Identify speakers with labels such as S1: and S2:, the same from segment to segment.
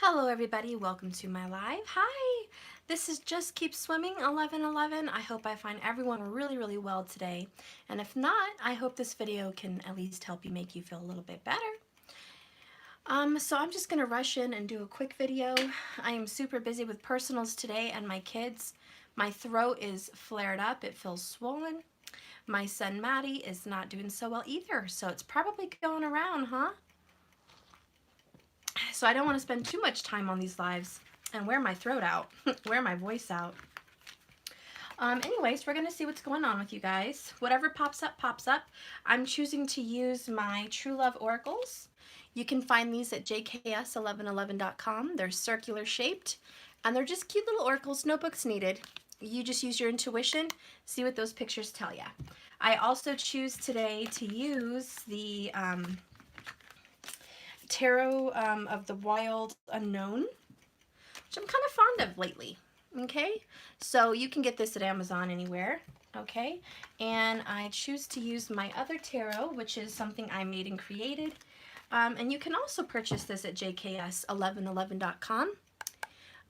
S1: Hello everybody, welcome to my live. Hi, this is Just Keep Swimming 1111. I hope I find everyone really well today. And if not, I hope this video can at least help you make you feel a little bit better. So I'm just gonna rush in and do a quick video. I am super busy with personals today and my kids. My throat is flared up, it feels swollen. My son Maddie is not doing so well either, so it's probably going around, huh? So I don't want to spend too much time on these lives and wear my throat out, wear my voice out. Anyways, we're going to see what's going on with you guys. Whatever pops up, pops up. I'm choosing to use my True Love Oracles. You can find these at jks1111.com. They're circular shaped, and they're just cute little oracles, no books needed. You just use your intuition, see what those pictures tell you. I also choose today to use the Tarot of the Wild Unknown, which I'm kind of fond of lately. Okay, so you can get this at Amazon anywhere. Okay, and I choose to use my other tarot, which is something I made and created. And you can also purchase this at jks1111.com.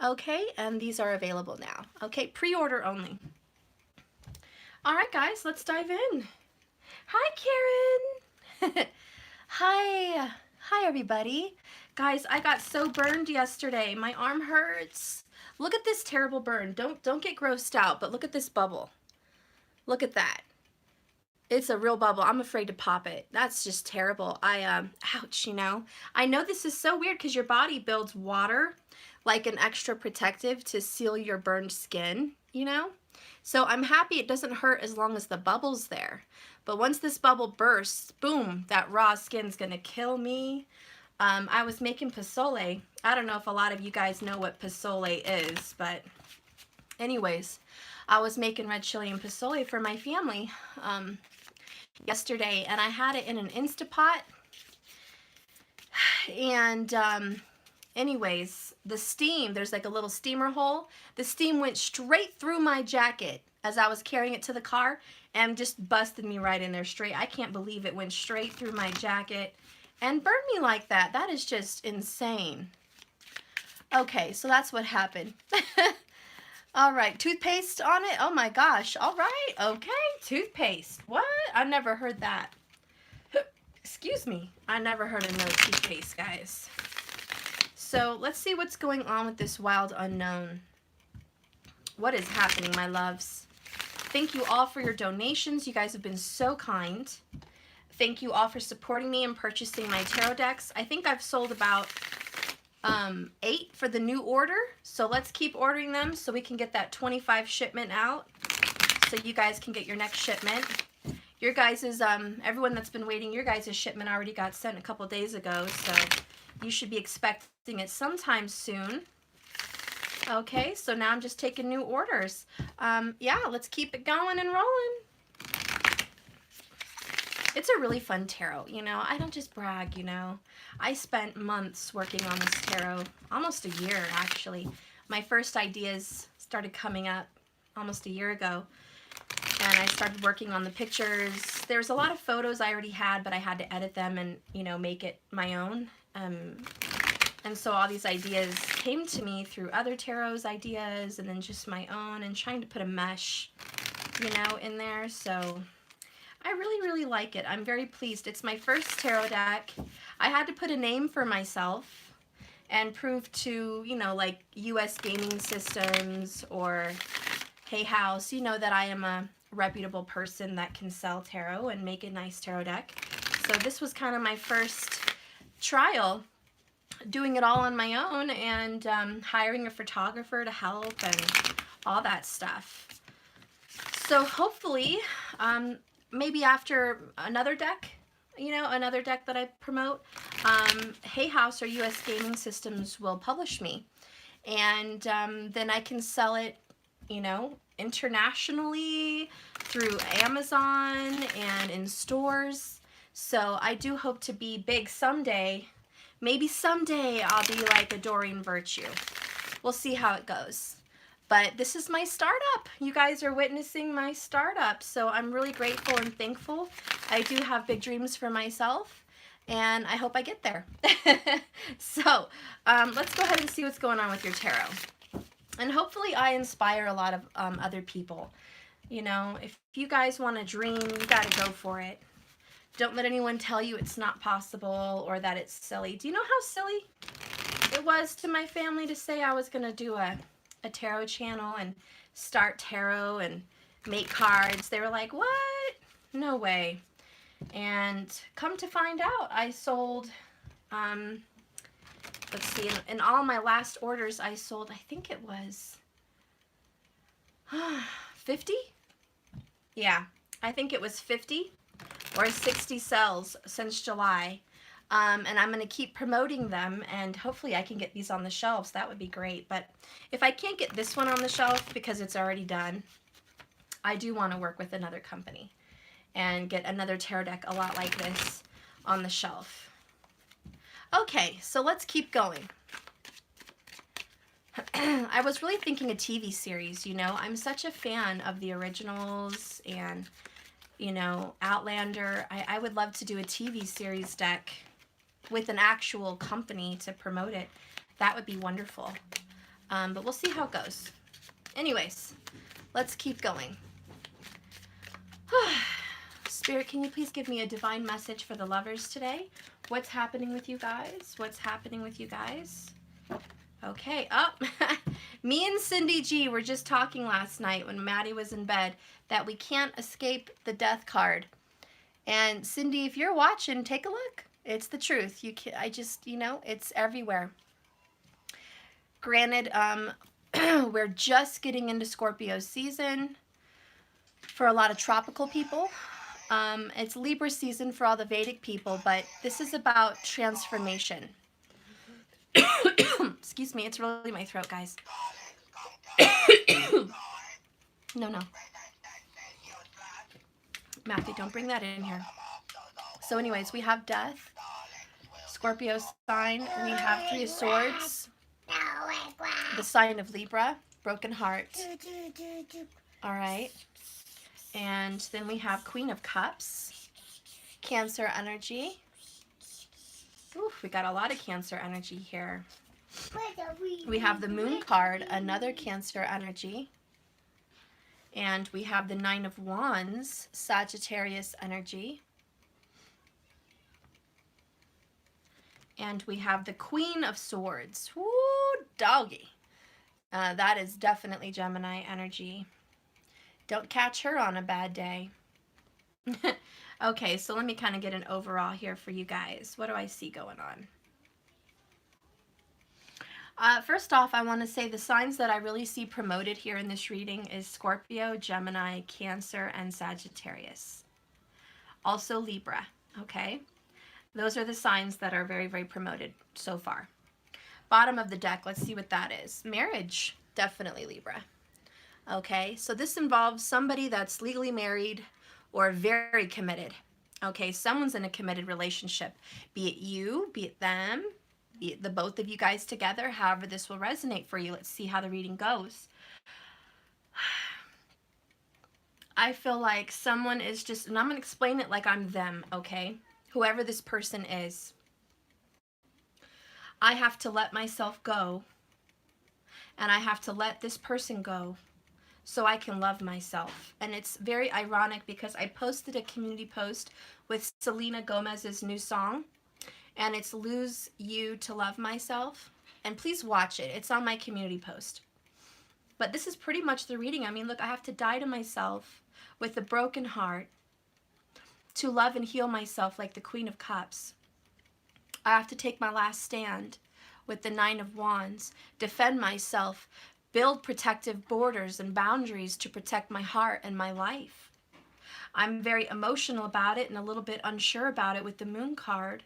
S1: Okay, and these are available now. Okay, pre-order only. All right, guys, let's dive in. Hi, Karen. Hi. Hi, everybody. Guys, I got so burned yesterday. My arm hurts. Look at this terrible burn. Don't get grossed out, but look at this bubble. Look at that. It's a real bubble. I'm afraid to pop it. That's just terrible. Ouch, you know. I know this is so weird because your body builds water like an extra protective to seal your burned skin, you know? So I'm happy it doesn't hurt as long as the bubble's there. But once this bubble bursts, boom, that raw skin's gonna kill me. I was making pozole. I don't know if a lot of you guys know what pozole is, but anyways, I was making red chili and pozole for my family yesterday, and I had it in an Instapot. And anyways, the steam, there's like a little steamer hole. The steam went straight through my jacket as I was carrying it to the car and just busted me right in there straight. I can't believe it went straight through my jacket and burned me like that. That is just insane. Okay, so that's what happened. All right, toothpaste on it. Oh my gosh. All right, okay, toothpaste. What? I never heard that. Excuse me. I never heard of no toothpaste, guys. So let's see what's going on with this wild unknown. What is happening, my loves? Thank you all for your donations. You guys have been so kind. Thank you all for supporting me and purchasing my tarot decks. I think I've sold about 8 for the new order. So let's keep ordering them so we can get that 25 shipment out so you guys can get your next shipment. Your guys's, everyone that's been waiting, your guys' shipment already got sent a couple days ago, so you should be expecting it sometime soon. Okay, so now I'm just taking new orders. Yeah, let's keep it going and rolling. It's a really fun tarot, you know. I don't just brag, you know. I spent months working on this tarot, almost a year actually. My first ideas started coming up almost a year ago, and I started working on the pictures. There's a lot of photos I already had, but I had to edit them and, you know, make it my own. And so all these ideas came to me through other tarot's ideas and then just my own, and trying to put a mesh, you know, in there. So I really like it. I'm very pleased. It's my first tarot deck. I had to put a name for myself and prove to, you know, like US Gaming Systems or Hay House, you know, that I am a reputable person that can sell tarot and make a nice tarot deck. So this was kind of my first trial, doing it all on my own, and hiring a photographer to help and all that stuff. So hopefully, maybe after another deck, you know, another deck that I promote, Hay House or US Gaming Systems will publish me. And then I can sell it, you know, internationally through Amazon and in stores. So I do hope to be big someday. Maybe someday I'll be like a Doreen Virtue. We'll see how it goes. But this is my startup. You guys are witnessing my startup. So I'm really grateful and thankful. I do have big dreams for myself. and I hope I get there. So let's go ahead and see what's going on with your tarot. And hopefully I inspire a lot of other people. You know, if you guys want to dream, you got to go for it. Don't let anyone tell you it's not possible or that it's silly. Do you know how silly it was to my family to say I was going to do a tarot channel and start tarot and make cards? They were like, what? No way. And come to find out, I sold, let's see, in all my last orders, I sold, I think it was 50? Yeah, I think it was 50 or 60 cells since July. And I'm going to keep promoting them, and hopefully I can get these on the shelves. That would be great. But if I can't get this one on the shelf because it's already done, I do want to work with another company and get another tarot deck a lot like this on the shelf. Okay, so let's keep going. I was really thinking a TV series, you know. I'm such a fan of the originals and, you know, Outlander. I would love to do a TV series deck with an actual company to promote it. That would be wonderful. But we'll see how it goes. Anyways, let's keep going. Spirit, can you please give me a divine message for the lovers today? What's happening with you guys? What's happening with you guys? Okay, me and Cindy G were just talking last night when Maddie was in bed that we can't escape the death card. And Cindy, if you're watching, take a look. It's the truth. You know, it's everywhere. Granted, we're just getting into Scorpio season for a lot of tropical people. It's Libra season for all the Vedic people, but this is about transformation. Excuse me, it's really my throat, guys. No. Matthew, don't bring that in here. So anyways, we have death, Scorpio sign, we have Three of Swords, the sign of Libra, broken heart. All right. And then we have Queen of Cups, Cancer energy. Oof, we got a lot of Cancer energy here. We have the Moon card, another Cancer energy. And we have the Nine of Wands, Sagittarius energy. And we have the Queen of Swords. Woo, doggy. That is definitely Gemini energy. Don't catch her on a bad day. Okay, so let me kind of get an overall here for you guys. What do I see going on? First off, I want to say the signs that I really see promoted here in this reading is Scorpio, Gemini, Cancer, and Sagittarius. Also Libra, okay? Those are the signs that are very, very promoted so far. Bottom of the deck, let's see what that is. Marriage, definitely Libra. Okay, so this involves somebody that's legally married or very committed. Okay, someone's in a committed relationship. Be it you, be it them, be it the both of you guys together, however this will resonate for you. Let's see how the reading goes. I feel like someone is just, and I'm going to explain it like I'm them, okay? Whoever this person is. I have to let myself go, and I have to let this person go so I can love myself. And it's very ironic because I posted a community post with Selena Gomez's new song, and it's Lose You to Love Myself. And please watch it. It's on my community post. But this is pretty much the reading. I mean, look, I have to die to myself with a broken heart to love and heal myself like the Queen of Cups. I have to take my last stand with the Nine of Wands, defend myself, build protective borders and boundaries to protect my heart and my life. I'm very emotional about it and a little bit unsure about it with the Moon card.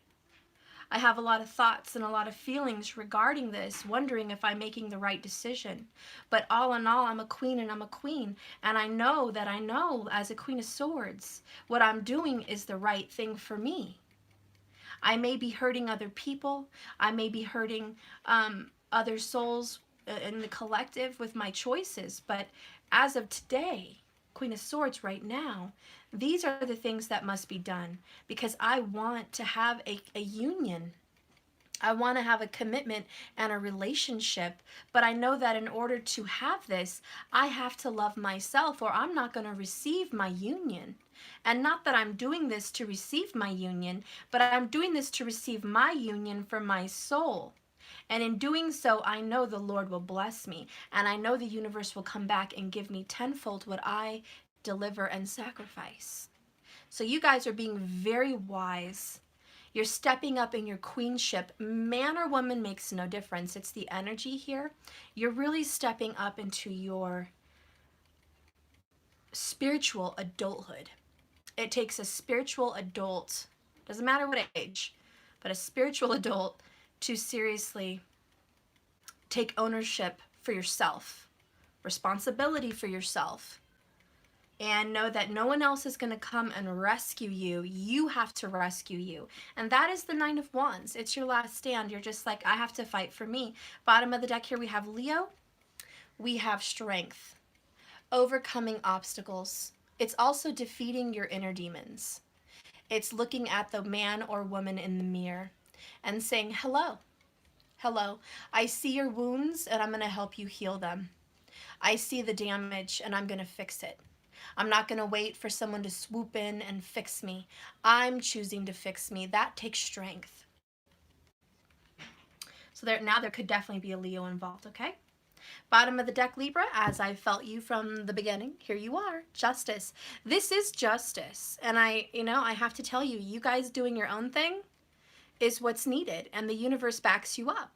S1: I have a lot of thoughts and a lot of feelings regarding this, wondering if I'm making the right decision. But all in all, I'm a queen and I'm a queen. And I know that I know as a Queen of Swords, what I'm doing is the right thing for me. I may be hurting other people. I may be hurting other souls in the collective with my choices. But as of today, Queen of Swords right now, These are the things that must be done because I want to have a union. I want to have a commitment and a relationship, but I know that in order to have this, I have to love myself or I'm not going to receive my union. And not that I'm doing this to receive my union, but I'm doing this to receive my union for my soul. And in doing so, I know the Lord will bless me, and I know the universe will come back and give me tenfold what I deliver and sacrifice. So you guys are being very wise. You're stepping up in your queenship. Man or woman makes no difference. It's the energy here. You're really stepping up into your spiritual adulthood. It takes a spiritual adult, doesn't matter what age, but a spiritual adult to seriously take ownership for yourself, responsibility for yourself, and know that no one else is going to come and rescue you. You have to rescue you. And that is the Nine of Wands. It's your last stand. You're just like, I have to fight for me. Bottom of the deck here, we have Leo. We have strength, overcoming obstacles. It's also defeating your inner demons. It's looking at the man or woman in the mirror and saying, hello, hello. I see your wounds and I'm going to help you heal them. I see the damage and I'm going to fix it. I'm not going to wait for someone to swoop in and fix me. I'm choosing to fix me. That takes strength. So now there could definitely be a Leo involved, okay? Bottom of the deck, Libra, as I felt you from the beginning, here you are, justice. This is justice. And I have to tell you, you guys doing your own thing is what's needed. And the universe backs you up.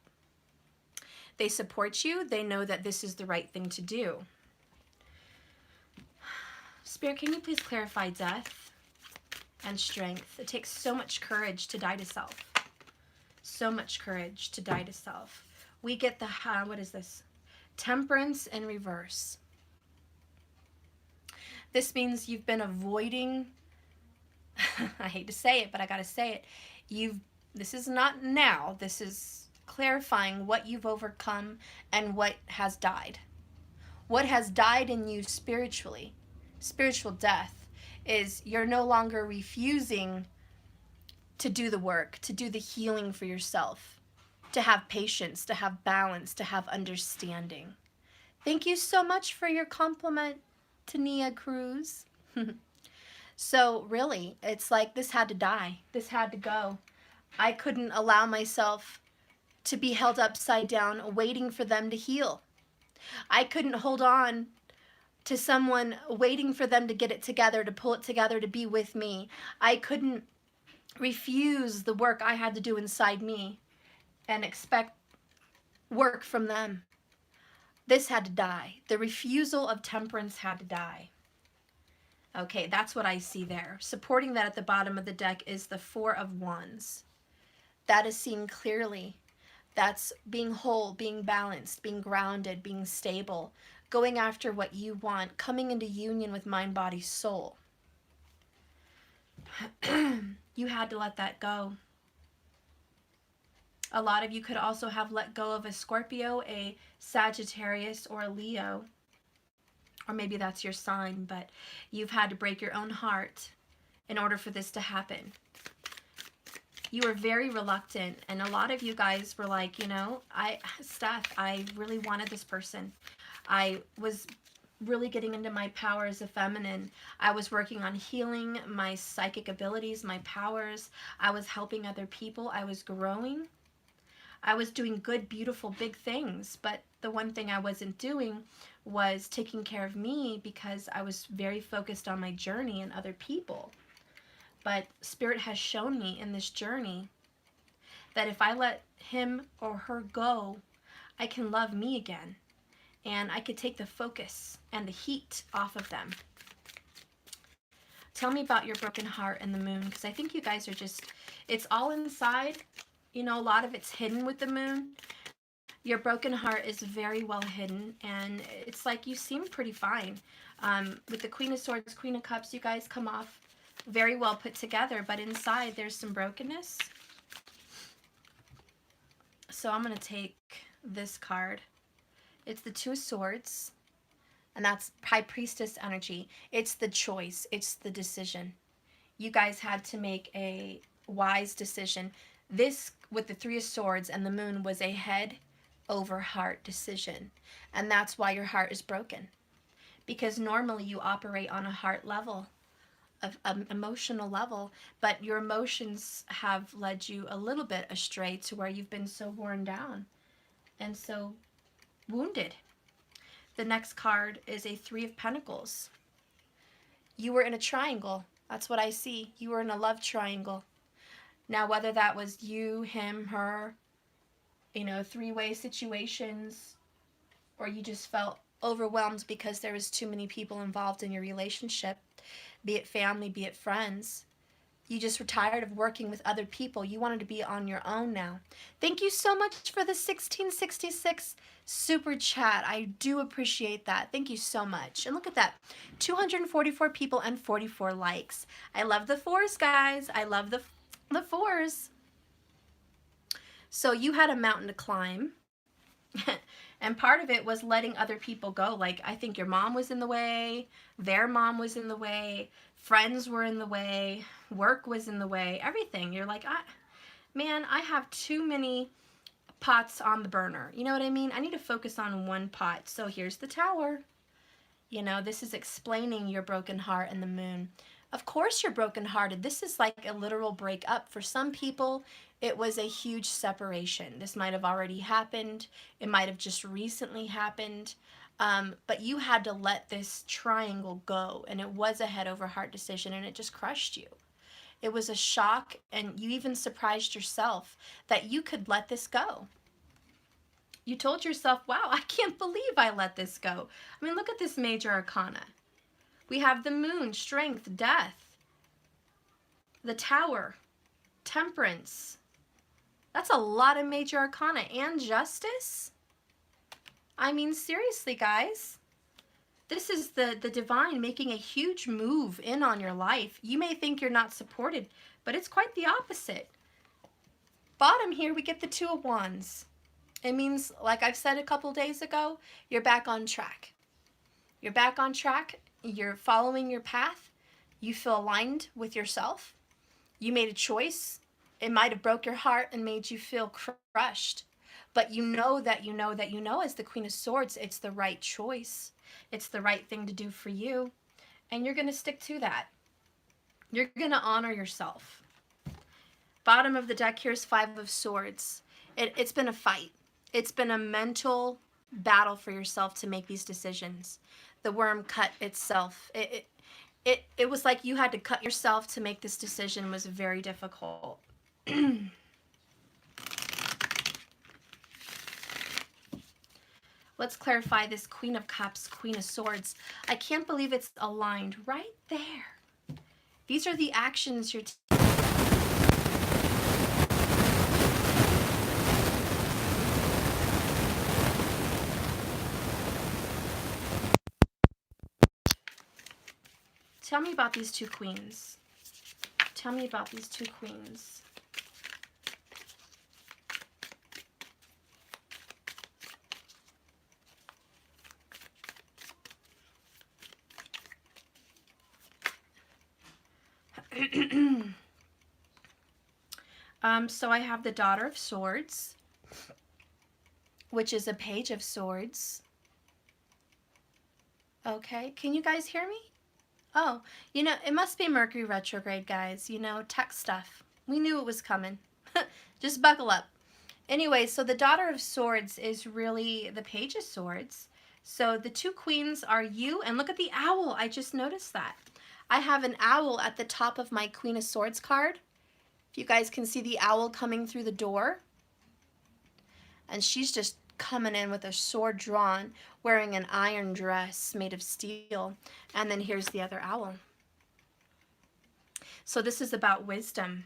S1: They support you. They know that this is the right thing to do. Spirit, can you please clarify death and strength? It takes so much courage to die to self. So much courage to die to self. We get the, what is this? Temperance in reverse. This means you've been avoiding, I hate to say it, but I gotta say it. This is not now. This is clarifying what you've overcome and what has died. What has died in you spiritually. Spiritual death is you're no longer refusing to do the work, to do the healing for yourself, to have patience, to have balance, to have understanding. Thank you so much for your compliment, Tania Cruz. So really, it's like this had to die. This had to go. I couldn't allow myself to be held upside down waiting for them to heal. I couldn't hold on to someone waiting for them to get it together, to pull it together, to be with me. I couldn't refuse the work I had to do inside me and expect work from them. This had to die. The refusal of temperance had to die. Okay, that's what I see there. Supporting that at the bottom of the deck is the Four of Wands. That is seen clearly. That's being whole, being balanced, being grounded, being stable, going after what you want, coming into union with mind, body, soul. You had to let that go. A lot of you could also have let go of a Scorpio, a Sagittarius, or a Leo. Or maybe that's your sign, but you've had to break your own heart in order for this to happen. You were very reluctant, and a lot of you guys were like, Steph, I really wanted this person. I was really getting into my power as a feminine. I was working on healing my psychic abilities, my powers. I was helping other people. I was growing. I was doing good, beautiful, big things, but the one thing I wasn't doing was taking care of me because I was very focused on my journey and other people. But Spirit has shown me in this journey that if I let him or her go, I can love me again. And I could take the focus and the heat off of them. Tell me about your broken heart and the moon, because I think you guys are just, it's all inside. A lot of it's hidden with the moon. Your broken heart is very well hidden, and it's like you seem pretty fine. With the Queen of Swords, Queen of Cups, you guys come off very well put together, but inside there's some brokenness. So I'm going to take this card. It's the Two of Swords. And that's High Priestess energy. It's the choice. It's the decision. You guys had to make a wise decision. This, with the Three of Swords and the Moon, was a head over heart decision. And that's why your heart is broken. Because normally you operate on a heart level, of emotional level, but your emotions have led you a little bit astray to where you've been so worn down and so wounded. The next card is a Three of Pentacles. You were in a triangle. That's what I see. You were in a love triangle. Now, whether that was you, him, her, you know, three-way situations, or you just felt overwhelmed because there was too many people involved in your relationship, be it family, be it friends. You just were tired of working with other people. You wanted to be on your own now. Thank you so much for the 1666 super chat. I do appreciate that. Thank you so much. And look at that. 244 people and 44 likes. I love the fours, guys. I love the fours. So you had a mountain to climb. And part of it was letting other people go. Like, I think your mom was in the way. Their mom was in the way. Friends were in the way. Work was in the way. Everything. You're like, man, I have too many pots on the burner. You know what I mean? I need to focus on one pot. So here's the Tower. You know, this is explaining your broken heart and the Moon. Of course you're brokenhearted. This is like a literal breakup. For some people, it was a huge separation. This might have already happened. It might have just recently happened. But you had to let this triangle go. And it was a head over heart decision, and it just crushed you. It was a shock, and you even surprised yourself that you could let this go. You told yourself, wow, I can't believe I let this go. I mean, look at this major arcana. We have the Moon, strength, death, the Tower, temperance. That's a lot of major arcana. And justice. I mean, seriously, guys. This is the divine making a huge move in on your life. You may think you're not supported, but it's quite the opposite. Bottom here, we get the Two of Wands. It means, like I've said a couple days ago, you're back on track. You're back on track. You're following your path. You feel aligned with yourself. You made a choice. It might have broke your heart and made you feel crushed. But you know that you know that you know, as the Queen of Swords, it's the right choice. It's the right thing to do for you. And you're going to stick to that. You're going to honor yourself. Bottom of the deck, here's Five of Swords. It's been a fight. It's been a mental battle for yourself to make these decisions. The worm cut itself. It was like you had to cut yourself to make this decision. It was very difficult. Let's clarify this Queen of Cups, Queen of Swords. I can't believe it's aligned right there. These are the actions you're Tell me about these two queens. Tell me about these two queens. So I have the Daughter of Swords, which is a Page of Swords. Okay, can you guys hear me? Oh, you know, it must be Mercury retrograde, guys. You know, tech stuff. We knew it was coming. Just buckle up. Anyway, so the Daughter of Swords is really the Page of Swords. So the two queens are you, and look at the owl. I just noticed that. I have an owl at the top of my Queen of Swords card. If you guys can see the owl coming through the door. And she's just coming in with a sword drawn, wearing an iron dress made of steel. And then here's the other owl. So this is about wisdom.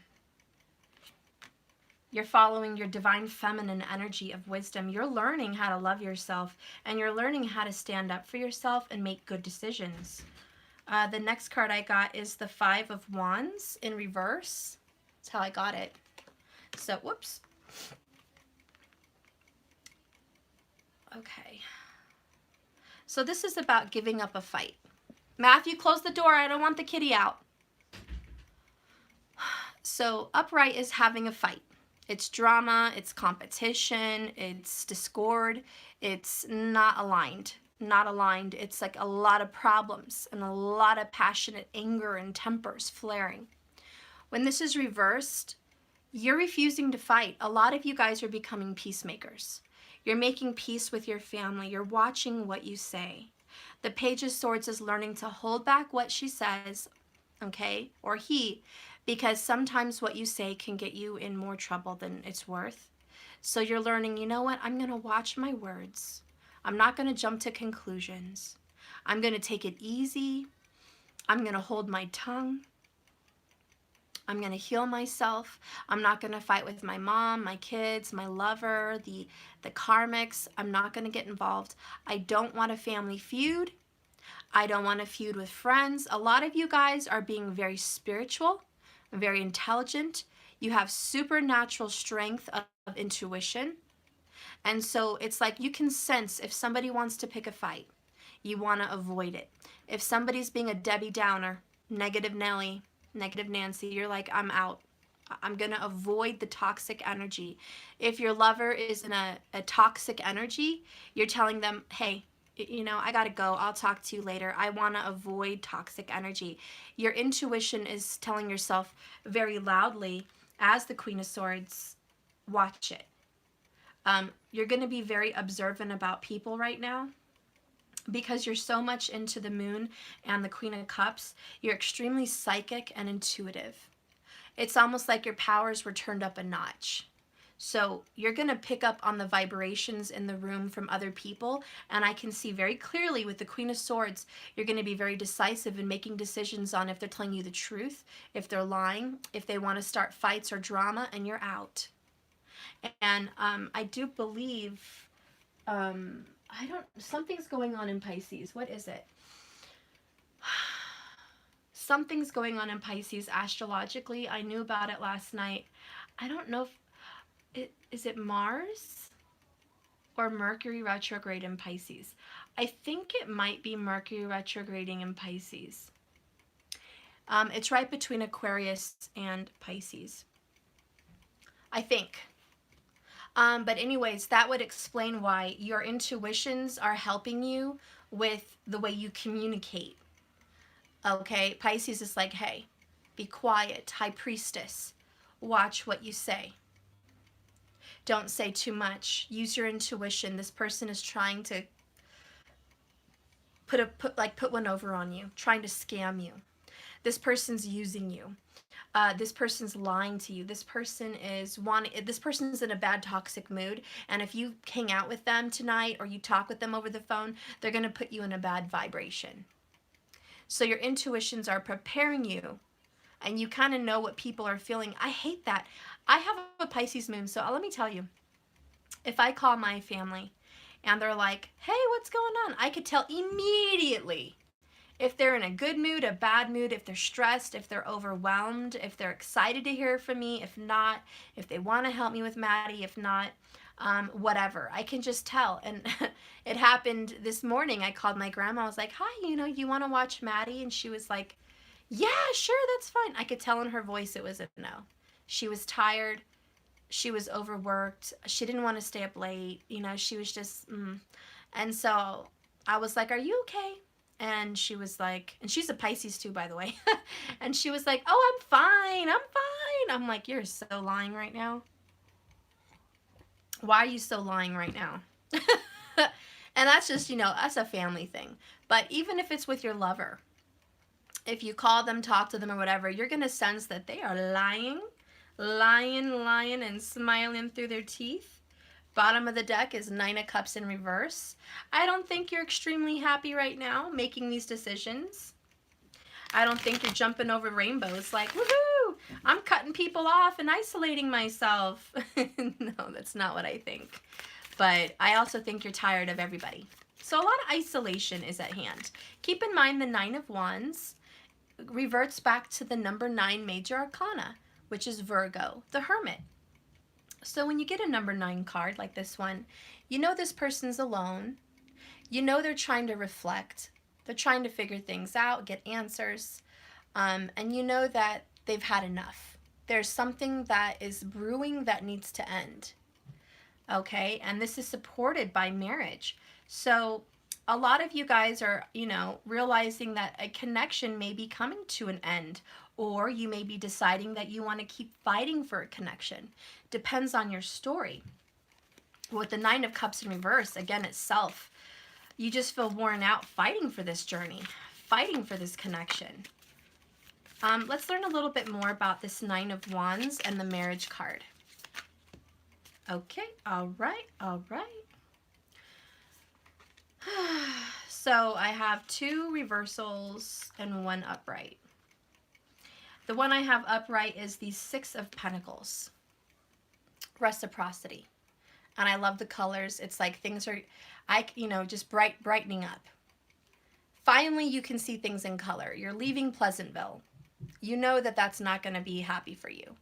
S1: You're following your divine feminine energy of wisdom. You're learning how to love yourself, and you're learning how to stand up for yourself and make good decisions. The next card I got is the Five of Wands in reverse. That's how I got it. So, whoops. Okay. So this is about giving up a fight. Matthew, close the door. I don't want the kitty out. So upright is having a fight. It's drama, it's competition, it's discord, it's not aligned. Not aligned. It's like a lot of problems and a lot of passionate anger and tempers flaring. When this is reversed, you're refusing to fight. A lot of you guys are becoming peacemakers. You're making peace with your family. You're watching what you say. The Page of Swords is learning to hold back what she says, okay, or he, because sometimes what you say can get you in more trouble than it's worth. So you're learning, you know what, I'm going to watch my words. I'm not going to jump to conclusions. I'm going to take it easy. I'm going to hold my tongue. I'm going to heal myself. I'm not going to fight with my mom, my kids, my lover, the karmics. I'm not going to get involved. I don't want a family feud. I don't want to feud with friends. A lot of you guys are being very spiritual, very intelligent. You have supernatural strength of intuition. And so it's like you can sense if somebody wants to pick a fight, you want to avoid it. If somebody's being a Debbie Downer, negative Nelly, negative Nancy, you're like, I'm out. I'm going to avoid the toxic energy. If your lover is in a toxic energy, you're telling them, hey, you know, I got to go. I'll talk to you later. I want to avoid toxic energy. Your intuition is telling yourself very loudly, as the Queen of Swords, watch it. You're going to be very observant about people right now because you're so much into the Moon and the Queen of Cups. You're extremely psychic and intuitive. It's almost like your powers were turned up a notch. So you're going to pick up on the vibrations in the room from other people. And I can see very clearly with the Queen of Swords, you're going to be very decisive in making decisions on if they're telling you the truth, if they're lying, if they want to start fights or drama, and you're out. And I do believe, something's going on in Pisces. What is it? Something's going on in Pisces astrologically. I knew about it last night. I don't know if, is it Mars or Mercury retrograde in Pisces? I think it might be Mercury retrograding in Pisces. It's right between Aquarius and Pisces, I think. But anyways, that would explain why your intuitions are helping you with the way you communicate. Okay, Pisces is like, hey, be quiet, High Priestess. Watch what you say. Don't say too much. Use your intuition. This person is trying to put one over on you, trying to scam you. This person's using you. This person's lying to you. This person is in a bad toxic mood, and if you hang out with them tonight or you talk with them over the phone, they're going to put you in a bad vibration. So your intuitions are preparing you, and you kind of know what people are feeling. I hate that. I have a Pisces moon, so let me tell you, if I call my family and they're like, hey, what's going on? I could tell immediately if they're in a good mood, a bad mood, if they're stressed, if they're overwhelmed, if they're excited to hear from me, if not, if they want to help me with Maddie, if not, whatever. I can just tell. And it happened this morning. I called my grandma. I was like, hi, you want to watch Maddie? And she was like, yeah, sure, that's fine. I could tell in her voice it was a no. She was tired. She was overworked. She didn't want to stay up late. She was just, And so I was like, are you okay? And she was like, and she's a Pisces too, by the way. And she was like, oh, I'm fine. I'm like, you're so lying right now. Why are you so lying right now? And that's just, that's a family thing. But even if it's with your lover, if you call them, talk to them or whatever, you're going to sense that they are lying, and smiling through their teeth. Bottom of the deck is Nine of Cups in reverse. I don't think you're extremely happy right now making these decisions. I don't think you're jumping over rainbows like, woohoo, I'm cutting people off and isolating myself. No, that's not what I think. But I also think you're tired of everybody. So a lot of isolation is at hand. Keep in mind the Nine of Wands reverts back to the number 9 major arcana, which is Virgo, the Hermit. So when you get a number 9 card like this one, this person's alone. You know they're trying to reflect. They're trying to figure things out, get answers. And you know that they've had enough. There's something that is brewing that needs to end. Okay? And this is supported by marriage. So a lot of you guys are, you know, realizing that a connection may be coming to an end, or you may be deciding that you want to keep fighting for a connection. Depends on your story. With the Nine of Cups in reverse, again, itself, you just feel worn out fighting for this journey, fighting for this connection. Let's learn a little bit more about this Nine of Wands and the marriage card. Okay, all right, all right. So I have 2 reversals and 1 upright. The one I have upright is the 6 of Pentacles. Reciprocity. And I love the colors. It's like things are, just brightening up. Finally, you can see things in color. You're leaving Pleasantville. You know that that's not going to be happy for you.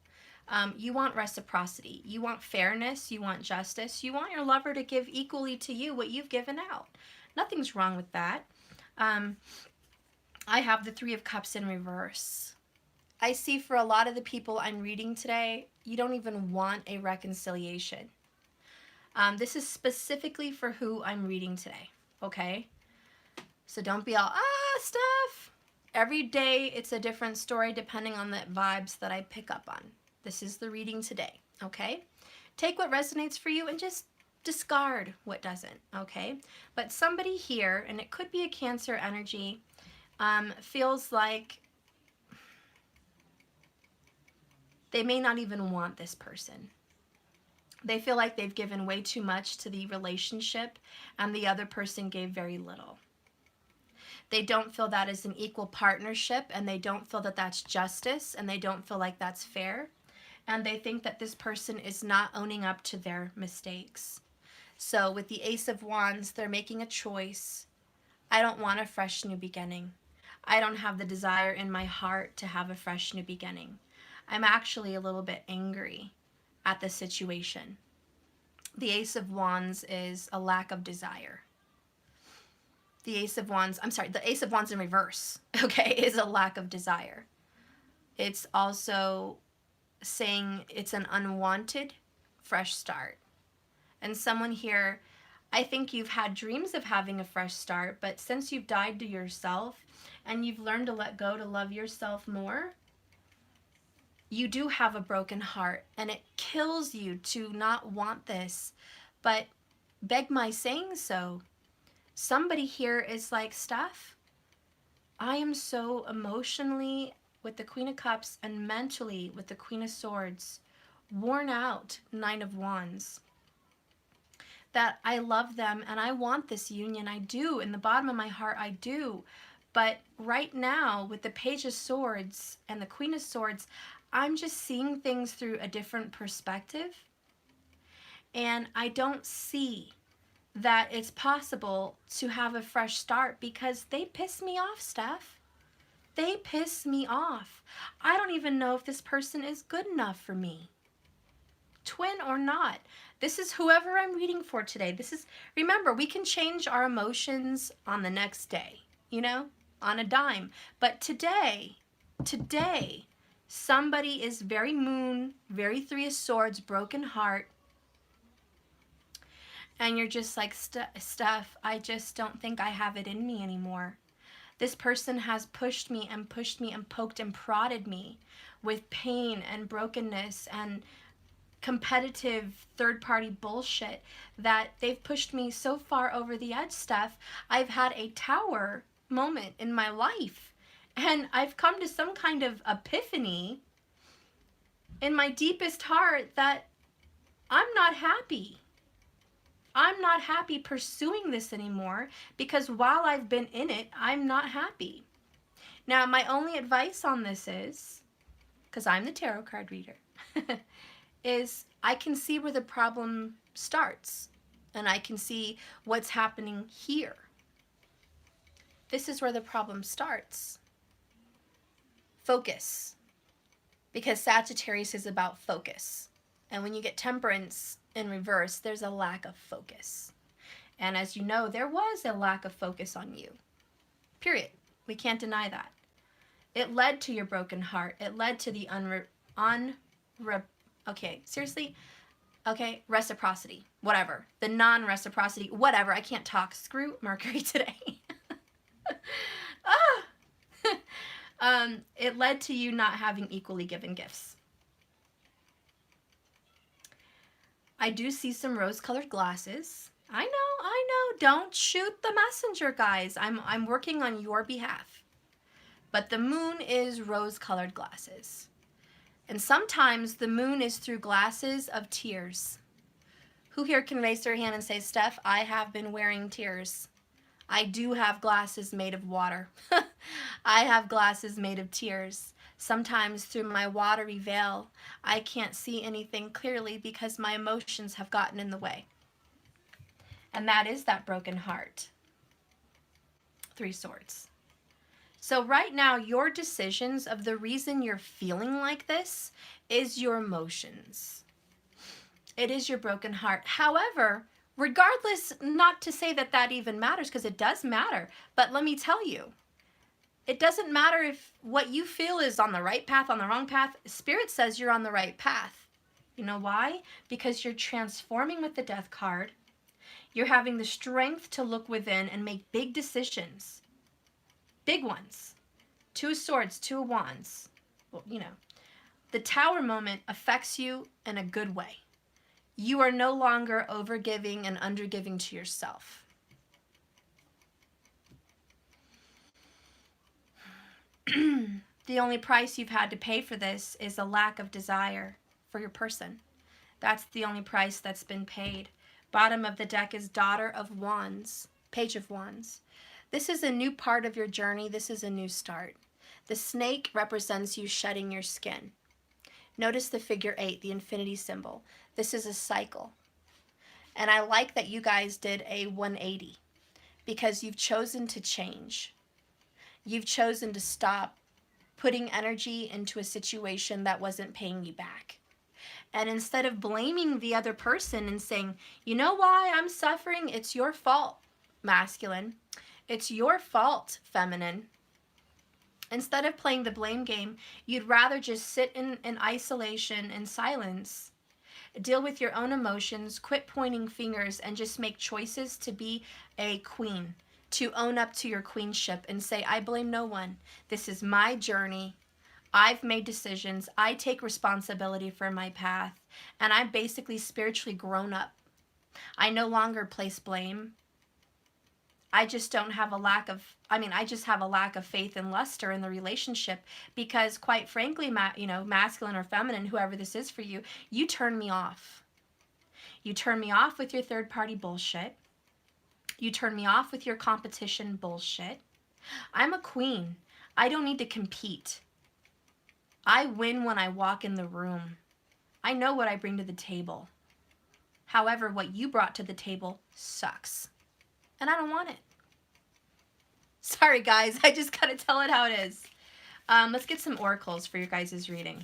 S1: You want reciprocity. You want fairness. You want justice. You want your lover to give equally to you what you've given out. Nothing's wrong with that. I have the 3 of Cups in reverse. I see for a lot of the people I'm reading today, you don't even want a reconciliation. This is specifically for who I'm reading today, okay? So don't be all, Steph. Every day it's a different story depending on the vibes that I pick up on. This is the reading today, okay? Take what resonates for you and just discard what doesn't, okay? But somebody here, and it could be a Cancer energy, feels like they may not even want this person. They feel like they've given way too much to the relationship and the other person gave very little. They don't feel that is an equal partnership, and they don't feel that that's justice, and they don't feel like that's fair. And they think that this person is not owning up to their mistakes. So with the Ace of Wands, they're making a choice. I don't want a fresh new beginning. I don't have the desire in my heart to have a fresh new beginning. I'm actually a little bit angry at the situation. The Ace of Wands is a lack of desire. The Ace of Wands in reverse, okay, is a lack of desire. It's also saying it's an unwanted fresh start. And someone here, I think you've had dreams of having a fresh start, but since you've died to yourself and you've learned to let go, to love yourself more, you do have a broken heart, and it kills you to not want this. But beg my saying so. Somebody here is like, Steph, I am so emotionally with the Queen of Cups and mentally with the Queen of Swords, worn out, Nine of Wands, that I love them and I want this union. I do. In the bottom of my heart, I do. But right now, with the Page of Swords and the Queen of Swords, I'm just seeing things through a different perspective. And I don't see that it's possible to have a fresh start because they piss me off, Steph. They piss me off. I don't even know if this person is good enough for me. Twin or not. This is whoever I'm reading for today. Remember, we can change our emotions on the next day, on a dime. But today, somebody is very Moon, very 3 of Swords, broken heart. And you're just like, Steph, I just don't think I have it in me anymore. This person has pushed me and poked and prodded me with pain and brokenness and competitive third-party bullshit that they've pushed me so far over the edge, Steph. I've had a tower moment in my life. And I've come to some kind of epiphany in my deepest heart that I'm not happy. I'm not happy pursuing this anymore because while I've been in it, I'm not happy. Now, my only advice on this is, because I'm the tarot card reader, is I can see where the problem starts and I can see what's happening here. This is where the problem starts. Focus. Because Sagittarius is about focus. And when you get Temperance in reverse, there's a lack of focus. And as you know, there was a lack of focus on you. Period. We can't deny that. It led to your broken heart. It led to the reciprocity. Whatever. The non-reciprocity. Whatever. I can't talk. Screw Mercury today. It led to you not having equally given gifts. I do see some rose-colored glasses. I know. Don't shoot the messenger, guys. I'm working on your behalf. But the moon is rose-colored glasses. And sometimes the moon is through glasses of tears. Who here can raise their hand and say, Steph, I have been wearing tears. I do have glasses made of water. I have glasses made of tears. Sometimes through my watery veil, I can't see anything clearly because my emotions have gotten in the way. And that is that broken heart. 3 swords. So right now, your decisions of the reason you're feeling like this is your emotions. It is your broken heart. However, regardless, not to say that that even matters, because it does matter. But let me tell you, it doesn't matter if what you feel is on the right path, on the wrong path. Spirit says you're on the right path. You know why? Because you're transforming with the Death card. You're having the strength to look within and make big decisions. Big ones. 2 of Swords, 2 of Wands. Well, you know, the Tower moment affects you in a good way. You are no longer overgiving and undergiving to yourself. The only price you've had to pay for this is a lack of desire for your person. That's the only price that's been paid. Bottom of the deck is Daughter of Wands, Page of Wands. This is a new part of your journey. This is a new start. The snake represents you shedding your skin. Notice the figure 8, the infinity symbol. This is a cycle. And I like that you guys did a 180 because you've chosen to change. You've chosen to stop putting energy into a situation that wasn't paying you back. And instead of blaming the other person and saying, you know why I'm suffering? It's your fault, masculine. It's your fault, feminine. Instead of playing the blame game, you'd rather just sit in isolation and silence. Deal with your own emotions, quit pointing fingers, and just make choices to be a queen, to own up to your queenship and say, I blame no one. This is my journey. I've made decisions. I take responsibility for my path. And I'm basically spiritually grown up. I no longer place blame. I just don't have a lack of, I just have a lack of faith and luster in the relationship because quite frankly, masculine or feminine, whoever this is for you, you turn me off. You turn me off with your third party bullshit. You turn me off with your competition bullshit. I'm a queen. I don't need to compete. I win when I walk in the room. I know what I bring to the table. However, what you brought to the table sucks. And I don't want it. Sorry, guys. I just got to tell it how it is. Let's get some oracles for your guys' reading.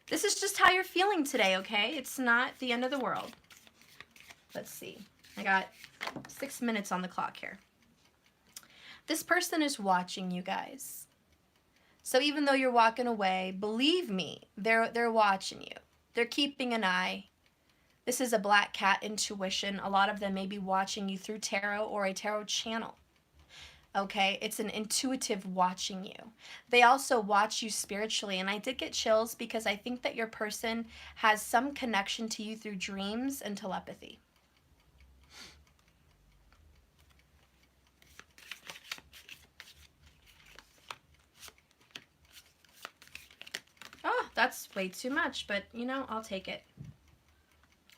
S1: This is just how you're feeling today, okay? It's not the end of the world. Let's see. I got 6 minutes on the clock here. This person is watching you guys. So even though you're walking away, believe me, they're watching you. They're keeping an eye. This is a black cat intuition. A lot of them may be watching you through tarot or a tarot channel. Okay, it's an intuitive watching you. They also watch you spiritually, and I did get chills because I think that your person has some connection to you through dreams and telepathy. Oh, that's way too much, but you know, I'll take it.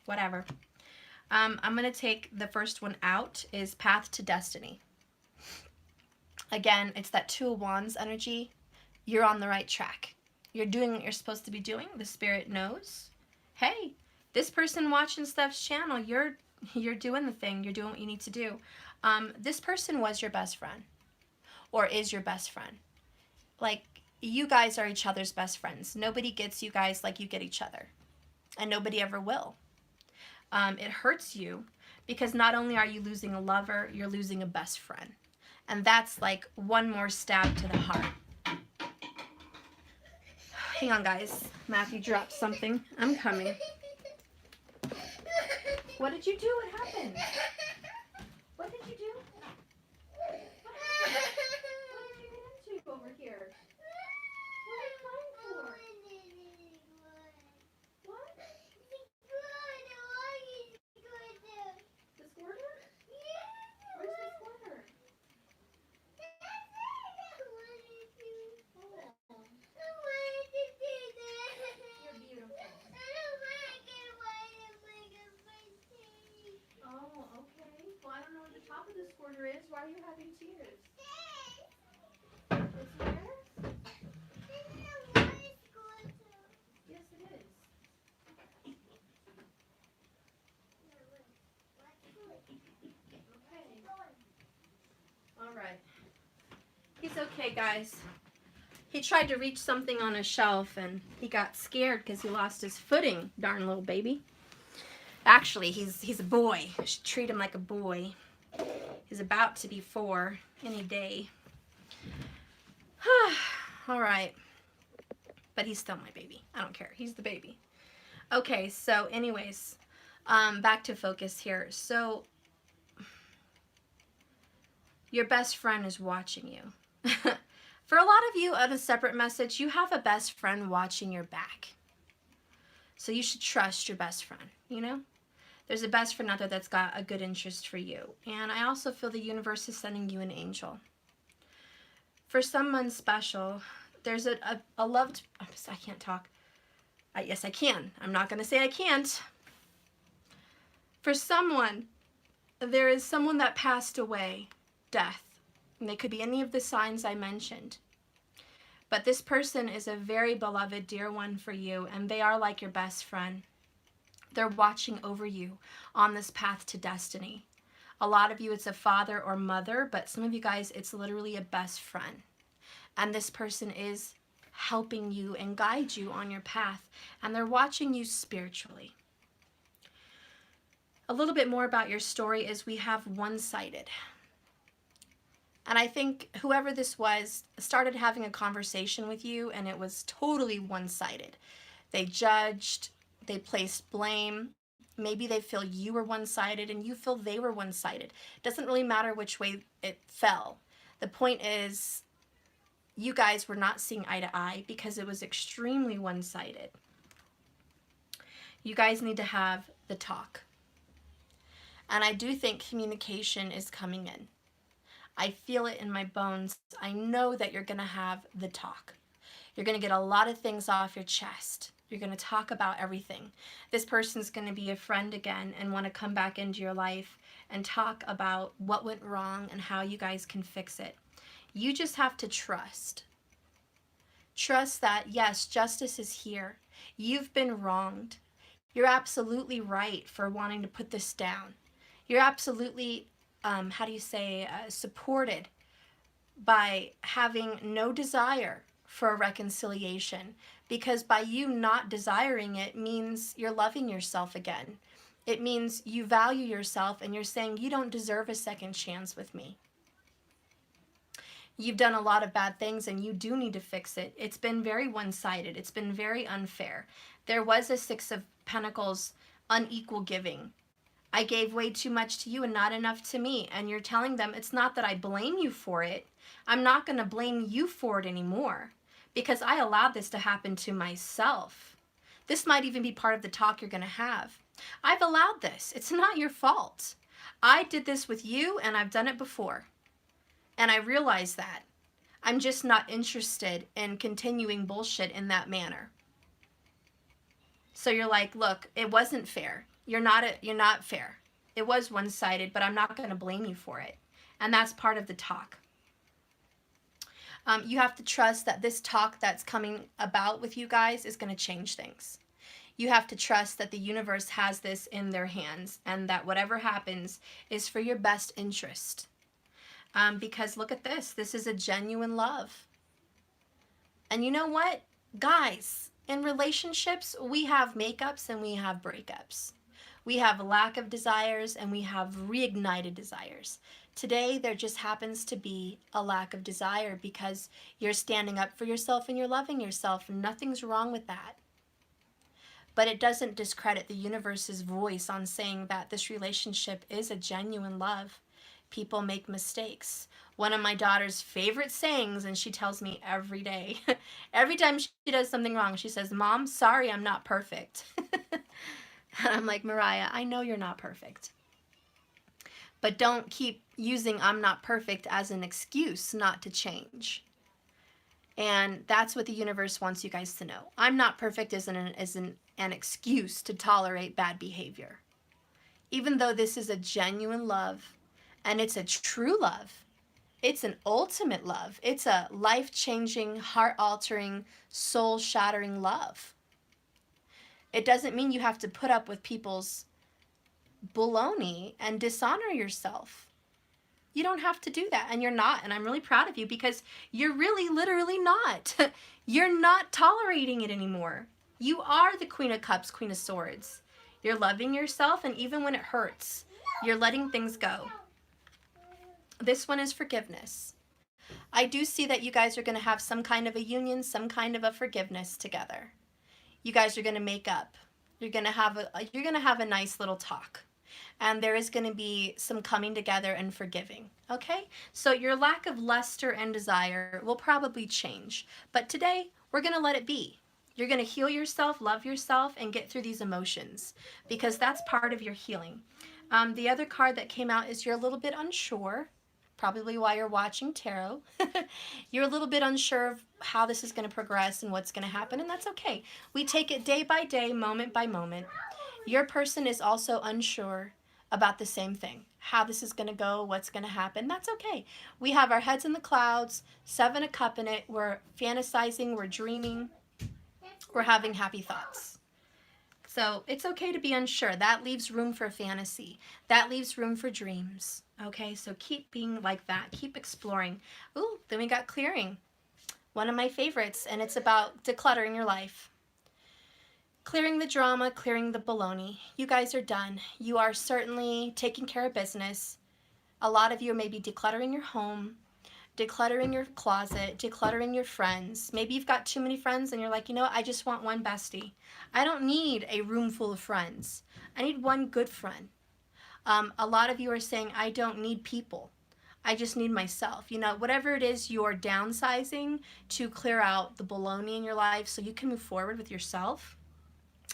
S1: Whatever. I'm going to take the first one out is Path to Destiny. Again, it's that 2 of Wands energy. You're on the right track. You're doing what you're supposed to be doing. The spirit knows. Hey, this person watching Steph's channel, you're doing the thing. You're doing what you need to do. This person was your best friend or is your best friend. Like, you guys are each other's best friends. Nobody gets you guys like you get each other. And nobody ever will. It hurts you Because not only are you losing a lover, you're losing a best friend. And that's like one more stab to the heart. Hang on, guys. Matthew dropped something. I'm coming. What did you do? What happened? What did you do? What did you get into over here? What are you crying for? What? The squirter? Where's the squirter? You're beautiful. Oh, okay. Well, I don't know where the top of the squirter is. Why are you having tears? It's where? Yes, it is. Okay. All right. He's okay, guys. He tried to reach something on a shelf and he got scared because he lost his footing. Darn little baby. Actually, he's a boy. I should treat him like a boy. He's about to be 4 any day. All right. But he's still my baby. I don't care. He's the baby. Okay, so anyways, back to focus here. So your best friend is watching you. For a lot of you, on a separate message, you have a best friend watching your back. So you should trust your best friend, you know? There's a best friend out there that's got a good interest for you. And I also feel the universe is sending you an angel. For someone special, there's a loved... I can't talk. Yes, I can. I'm not going to say I can't. For someone, there is someone that passed away, death. And they could be any of the signs I mentioned. But this person is a very beloved, dear one for you, and they are like your best friend. They're watching over you on this path to destiny. A lot of you, it's a father or mother, but some of you guys, it's literally a best friend. And this person is helping you and guide you on your path, and they're watching you spiritually. A little bit more about your story is we have one-sided. And I think whoever this was started having a conversation with you and it was totally one-sided. They judged, they placed blame. Maybe they feel you were one-sided and you feel they were one-sided. It doesn't really matter which way it fell. The point is you guys were not seeing eye to eye because it was extremely one-sided. You guys need to have the talk. And I do think communication is coming in. I feel it in my bones. I know that you're going to have the talk. You're going to get a lot of things off your chest. You're going to talk about everything. This person's going to be a friend again and want to come back into your life and talk about what went wrong and how you guys can fix it. You just have to trust. Trust that, yes, justice is here. You've been wronged. You're absolutely right for wanting to put this down. You're absolutely supported by having no desire for a reconciliation, because by you not desiring it means you're loving yourself again. It means you value yourself and you're saying you don't deserve a second chance with me. You've done a lot of bad things and you do need to fix it. It's been very one-sided. It's been very unfair. There was a 6 of Pentacles, unequal giving. I gave way too much to you and not enough to me. And you're telling them, it's not that I blame you for it. I'm not going to blame you for it anymore because I allowed this to happen to myself. This might even be part of the talk you're going to have. I've allowed this. It's not your fault. I did this with you and I've done it before. And I realize that. I'm just not interested in continuing bullshit in that manner. So you're like, look, it wasn't fair. You're not fair. It was one-sided, but I'm not going to blame you for it. And that's part of the talk. You have to trust that this talk that's coming about with you guys is going to change things. You have to trust that the universe has this in their hands and that whatever happens is for your best interest. Because look at this. This is a genuine love. And you know what? Guys, in relationships, we have makeups and we have breakups. We have a lack of desires and we have reignited desires. Today, there just happens to be a lack of desire because you're standing up for yourself and you're loving yourself. Nothing's wrong with that. But it doesn't discredit the universe's voice on saying that this relationship is a genuine love. People make mistakes. One of my daughter's favorite sayings, and she tells me every day, every time she does something wrong, she says, "Mom, sorry, I'm not perfect." And I'm like, Mariah, I know you're not perfect. But don't keep using "I'm not perfect" as an excuse not to change. And that's what the universe wants you guys to know. I'm not perfect isn't an excuse to tolerate bad behavior. Even though this is a genuine love and it's a true love, it's an ultimate love. It's a life-changing, heart-altering, soul-shattering love. It doesn't mean you have to put up with people's baloney and dishonor yourself. You don't have to do that, and you're not, and I'm really proud of you because you're really literally not. You're not tolerating it anymore. You are the Queen of Cups, Queen of Swords. You're loving yourself, and even when it hurts, you're letting things go. This one is forgiveness. I do see that you guys are going to have some kind of a union, some kind of a forgiveness together. You guys are going to make up. You're going to have a nice little talk. And there is going to be some coming together and forgiving, okay? So your lack of luster and desire will probably change. But today, we're going to let it be. You're going to heal yourself, love yourself, and get through these emotions because that's part of your healing. The other card that came out is you're a little bit unsure, probably why you're watching tarot. You're a little bit unsure of how this is going to progress and what's going to happen, and that's okay. We take it day by day, moment by moment. Your person is also unsure about the same thing, how this is going to go, what's going to happen. That's okay. We have our heads in the clouds, 7 of Cups in it. We're fantasizing, we're dreaming, we're having happy thoughts. So it's okay to be unsure. That leaves room for fantasy. That leaves room for dreams. Okay, so keep being like that. Keep exploring. Ooh, then we got clearing. One of my favorites, and it's about decluttering your life. Clearing the drama, clearing the baloney. You guys are done. You are certainly taking care of business. A lot of you are maybe decluttering your home, decluttering your closet, decluttering your friends. Maybe you've got too many friends and you're like, you know what, I just want one bestie. I don't need a room full of friends. I need one good friend. A lot of you are saying, I don't need people. I just need myself. You know, whatever it is you're downsizing to clear out the baloney in your life so you can move forward with yourself.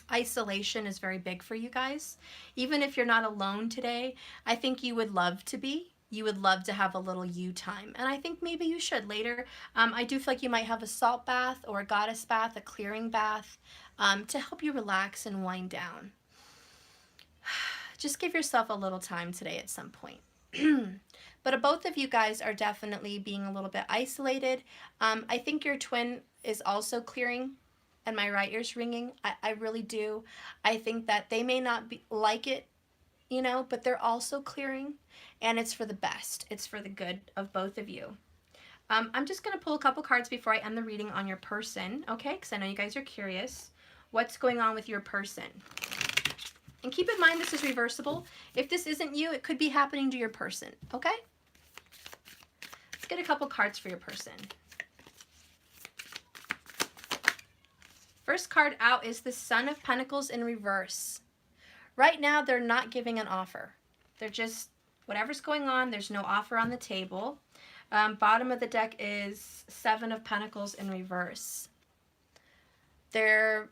S1: Isolation is very big for you guys. Even if you're not alone today, I think you would love to be. You would love to have a little you time. And I think maybe you should later. I do feel like you might have a salt bath or a goddess bath, a clearing bath, to help you relax and wind down. Just give yourself a little time today at some point. But both of you guys are definitely being a little bit isolated. I think your twin is also clearing. And my right ear's ringing. I really do. I think that they may not like it, you know, but they're also clearing. And it's for the best. It's for the good of both of you. I'm just going to pull a couple cards before I end the reading on your person, okay? Because I know you guys are curious. What's going on with your person? And keep in mind this is reversible. If this isn't you, it could be happening to your person, okay? Let's get a couple cards for your person. First card out is the Son of Pentacles in reverse. Right now, they're not giving an offer. They're just, whatever's going on, there's no offer on the table. Bottom of the deck is 7 of Pentacles in reverse. They're,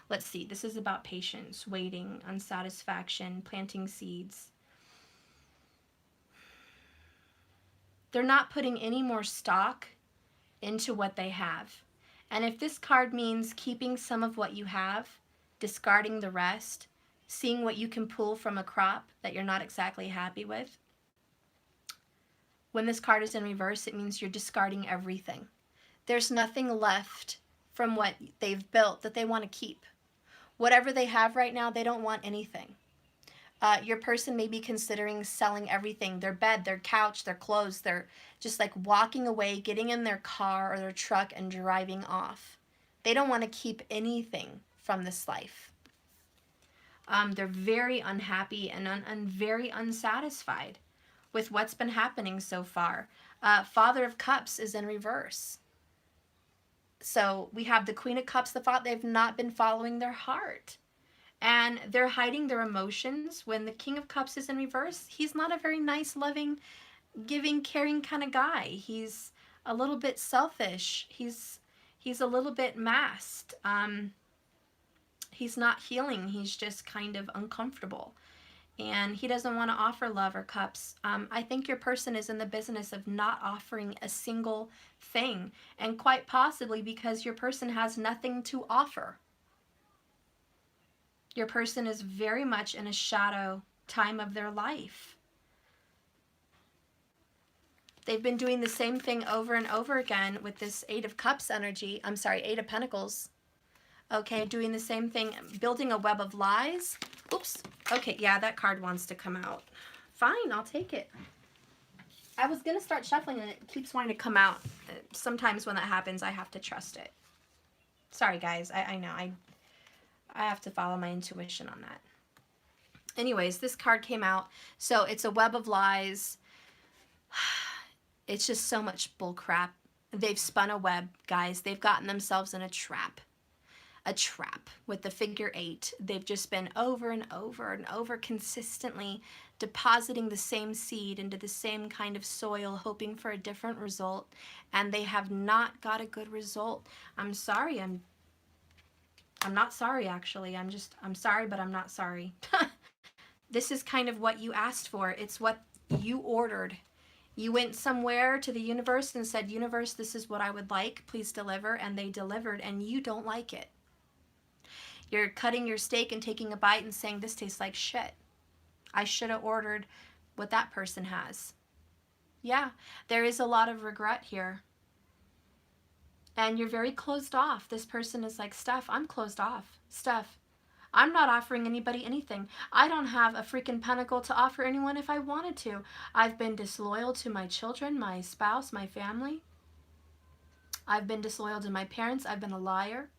S1: let's see, this is about patience, waiting, unsatisfaction, planting seeds. They're not putting any more stock into what they have. And if this card means keeping some of what you have, discarding the rest, seeing what you can pull from a crop that you're not exactly happy with, when this card is in reverse, it means you're discarding everything. There's nothing left from what they've built that they want to keep. Whatever they have right now, they don't want anything. Your person may be considering selling everything, their bed, their couch, their clothes. They're just like walking away, getting in their car or their truck and driving off. They don't want to keep anything from this life. They're very unhappy and very unsatisfied with what's been happening so far. Father of Cups is in reverse. So we have the Queen of Cups, the thought they've not been following their heart. And they're hiding their emotions. When the King of Cups is in reverse, he's not a very nice, loving, giving, caring kind of guy. He's a little bit selfish. He's a little bit masked. He's not healing. He's just kind of uncomfortable. And he doesn't want to offer love or cups. I think your person is in the business of not offering a single thing. And quite possibly because your person has nothing to offer. Your person is very much in a shadow time of their life. They've been doing the same thing over and over again with this Eight of Cups energy. I'm sorry, Eight of Pentacles. Okay, doing the same thing, building a web of lies. Oops. Okay, yeah, that card wants to come out. Fine, I'll take it. I was going to start shuffling and it keeps wanting to come out. Sometimes when that happens, I have to trust it. Sorry, guys. I know. I have to follow my intuition on that. Anyways, this card came out. So it's a web of lies. It's just so much bull crap. They've spun a web, guys. They've gotten themselves in a trap. A trap with the figure 8. They've just been over and over and over consistently depositing the same seed into the same kind of soil, hoping for a different result, and they have not got a good result. I'm sorry. I'm not sorry, actually. I'm sorry, but I'm not sorry. This is kind of what you asked for. It's what you ordered. You went somewhere to the universe and said, universe, this is what I would like. Please deliver. And they delivered, and you don't like it. You're cutting your steak and taking a bite and saying, this tastes like shit. I should have ordered what that person has. Yeah, there is a lot of regret here. And you're very closed off. This person is like, Steph, I'm closed off. Steph, I'm not offering anybody anything. I don't have a freaking pentacle to offer anyone if I wanted to. I've been disloyal to my children, my spouse, my family. I've been disloyal to my parents. I've been a liar.